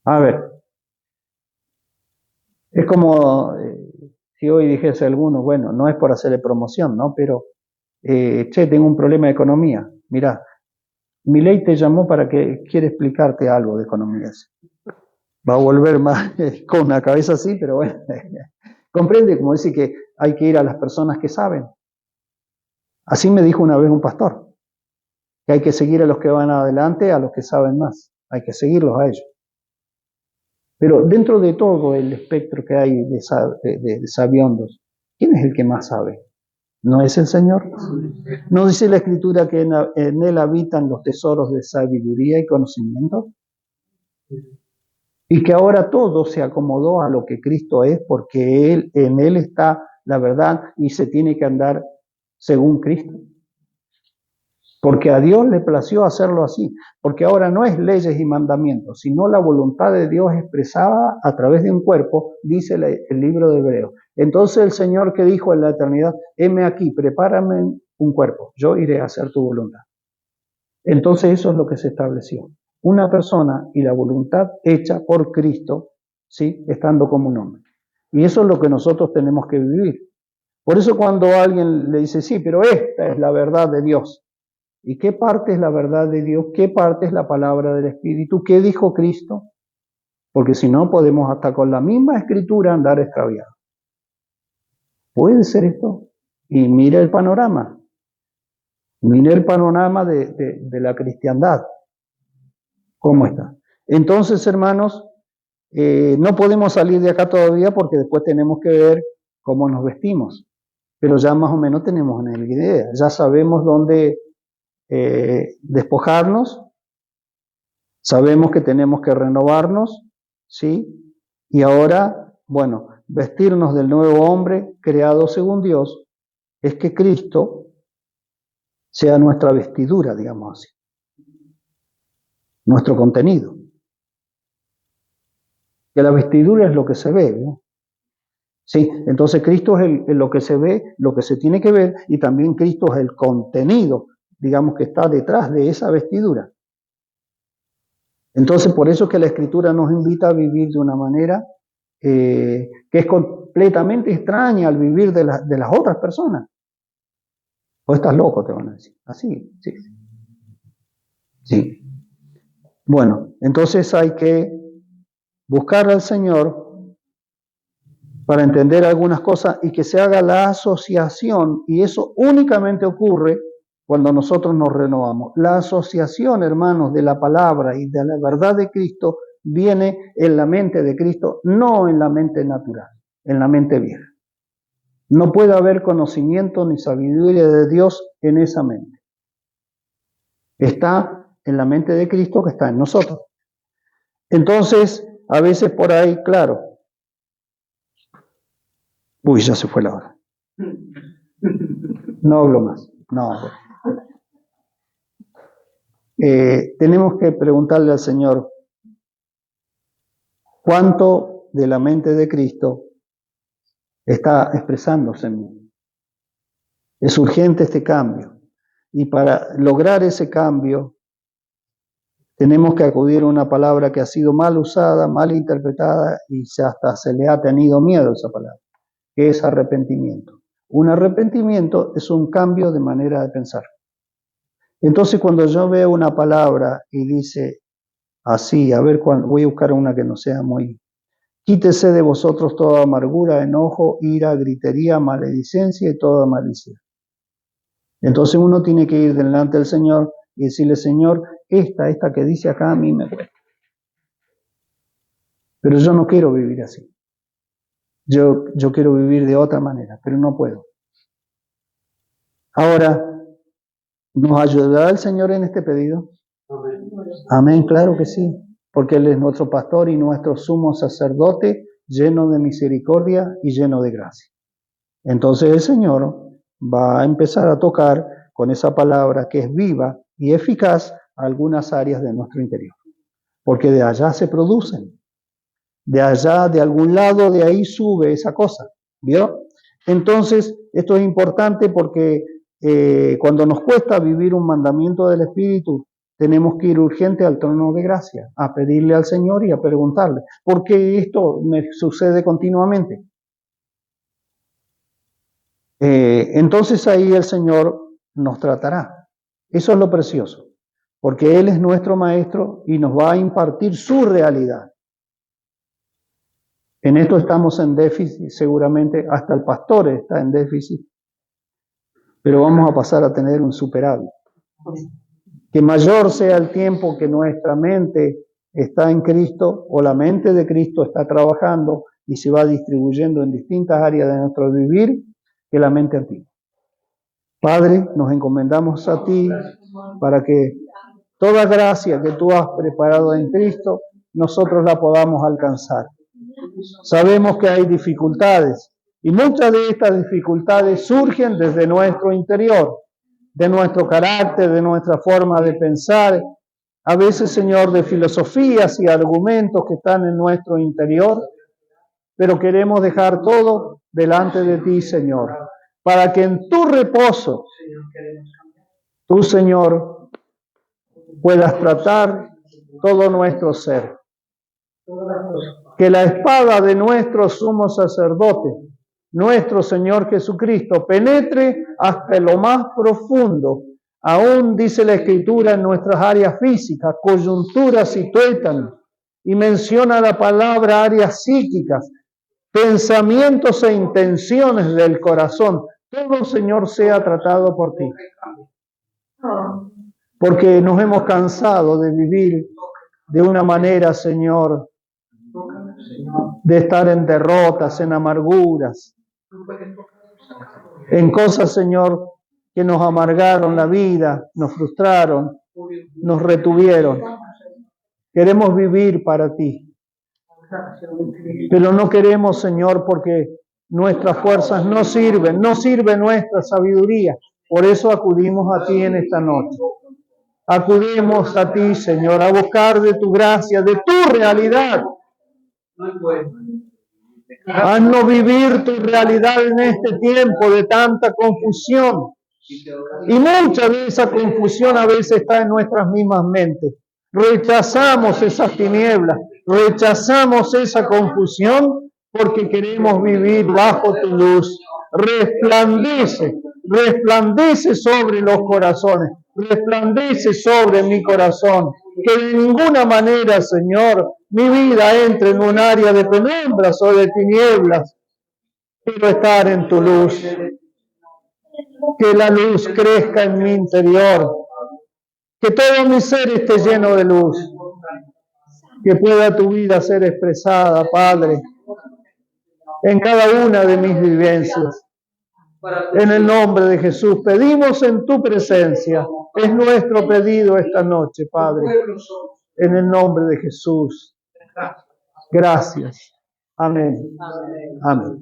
A ver. Es como si hoy dijese alguno, bueno, no es por hacerle promoción, ¿no? Pero, tengo un problema de economía. Mirá, Milei te llamó para que quiere explicarte algo de economía. Va a volver más con una cabeza así, pero bueno. Comprende, como dice que hay que ir a las personas que saben. Así me dijo una vez un pastor, que hay que seguir a los que van adelante, a los que saben más. Hay que seguirlos a ellos. Pero dentro de todo el espectro que hay de sabiondos, ¿quién es el que más sabe? ¿No es el Señor? ¿No dice la Escritura que en Él habitan los tesoros de sabiduría y conocimiento? Y que ahora todo se acomodó a lo que Cristo es, porque en Él está la verdad y se tiene que andar según Cristo. Porque a Dios le plació hacerlo así, porque ahora no es leyes y mandamientos, sino la voluntad de Dios expresada a través de un cuerpo, dice el libro de Hebreos. Entonces el Señor que dijo en la eternidad, heme aquí, prepárame un cuerpo, yo iré a hacer tu voluntad. Entonces eso es lo que se estableció. Una persona y la voluntad hecha por Cristo, ¿sí? Estando como un hombre. Y eso es lo que nosotros tenemos que vivir. Por eso cuando alguien le dice, sí, pero esta es la verdad de Dios. ¿Y qué parte es la verdad de Dios? ¿Qué parte es la palabra del Espíritu? ¿Qué dijo Cristo? Porque si no, podemos hasta con la misma escritura andar extraviados. ¿Puede ser esto? Y mira el panorama. Mira el panorama de la cristiandad. ¿Cómo está? Entonces, hermanos, no podemos salir de acá todavía porque después tenemos que ver cómo nos vestimos. Pero ya más o menos tenemos una idea. Ya sabemos dónde despojarnos, sabemos que tenemos que renovarnos, ¿sí? Y ahora, bueno, vestirnos del nuevo hombre creado según Dios, es que Cristo sea nuestra vestidura, digamos así, nuestro contenido. Que la vestidura es lo que se ve, ¿no? Sí, entonces Cristo es lo que se ve, lo que se tiene que ver, y también Cristo es el contenido, digamos, que está detrás de esa vestidura. Entonces, por eso es que la Escritura nos invita a vivir de una manera que es completamente extraña al vivir de las otras personas. O estás loco, te van a decir. Así, sí. Sí. Bueno, entonces hay que buscar al Señor para entender algunas cosas y que se haga la asociación, y eso únicamente ocurre cuando nosotros nos renovamos. La asociación, hermanos, de la palabra y de la verdad de Cristo viene en la mente de Cristo, no en la mente natural, en la mente vieja. No puede haber conocimiento ni sabiduría de Dios en esa mente. Está en la mente de Cristo que está en nosotros. Entonces, a veces por ahí, claro. Uy, ya se fue la hora. No hablo más. No. Tenemos que preguntarle al Señor, ¿cuánto de la mente de Cristo está expresándose en mí? Es urgente este cambio. Y para lograr ese cambio, tenemos que acudir a una palabra que ha sido mal usada, mal interpretada y hasta se le ha tenido miedo a esa palabra, que es arrepentimiento. Un arrepentimiento es un cambio de manera de pensar. Entonces, cuando yo veo una palabra y dice así, a ver, voy a buscar una que no sea muy... Quítese de vosotros toda amargura, enojo, ira, gritería, maledicencia y toda malicia. Entonces uno tiene que ir delante del Señor y decirle, Señor, esta que dice acá a mí me cuesta. Pero yo no quiero vivir así. Yo quiero vivir de otra manera, pero no puedo. Ahora, ¿nos ayudará el Señor en este pedido? Amén, claro que sí, porque Él es nuestro pastor y nuestro sumo sacerdote, lleno de misericordia y lleno de gracia. Entonces el Señor va a empezar a tocar con esa palabra que es viva y eficaz algunas áreas de nuestro interior, porque de allá se producen, de allá, de algún lado, de ahí sube esa cosa, ¿vio? Entonces, esto es importante porque cuando nos cuesta vivir un mandamiento del Espíritu, tenemos que ir urgente al trono de gracia, a pedirle al Señor y a preguntarle, ¿por qué esto me sucede continuamente? Entonces ahí el Señor nos tratará. Eso es lo precioso, porque Él es nuestro Maestro y nos va a impartir su realidad. En esto estamos en déficit, seguramente hasta el pastor está en déficit, pero vamos a pasar a tener un superávit. Que mayor sea el tiempo que nuestra mente está en Cristo o la mente de Cristo está trabajando y se va distribuyendo en distintas áreas de nuestro vivir que la mente antigua. Padre, nos encomendamos a ti para que toda gracia que tú has preparado en Cristo, nosotros la podamos alcanzar. Sabemos que hay dificultades y muchas de estas dificultades surgen desde nuestro interior, de nuestro carácter, de nuestra forma de pensar, a veces, Señor, de filosofías y argumentos que están en nuestro interior, pero queremos dejar todo delante de ti, Señor, para que en tu reposo, tú, Señor, puedas tratar todo nuestro ser. Que la espada de nuestro sumo sacerdote, nuestro Señor Jesucristo, penetre hasta lo más profundo, aún dice la Escritura en nuestras áreas físicas, coyunturas y tuétanos, y menciona la palabra áreas psíquicas, pensamientos e intenciones del corazón. Todo, Señor, sea tratado por ti. Porque nos hemos cansado de vivir de una manera, Señor, de estar en derrotas, en amarguras, en cosas, Señor, que nos amargaron la vida, nos frustraron, nos retuvieron. Queremos vivir para ti, pero no queremos, Señor, porque nuestras fuerzas no sirven, no sirve nuestra sabiduría. Por eso acudimos a ti en esta noche. Acudimos a ti, Señor, a buscar de tu gracia, de tu realidad. Haznos vivir tu realidad en este tiempo de tanta confusión. Y mucha de esa confusión a veces está en nuestras mismas mentes. Rechazamos esas tinieblas, rechazamos esa confusión porque queremos vivir bajo tu luz. Resplandece, resplandece sobre los corazones, resplandece sobre mi corazón. Que de ninguna manera, Señor, mi vida entre en un área de penumbras o de tinieblas. Quiero estar en tu luz. Que la luz crezca en mi interior. Que todo mi ser esté lleno de luz. Que pueda tu vida ser expresada, Padre, en cada una de mis vivencias. En el nombre de Jesús, pedimos en tu presencia. Es nuestro pedido esta noche, Padre. En el nombre de Jesús. Gracias. Amén. Amén.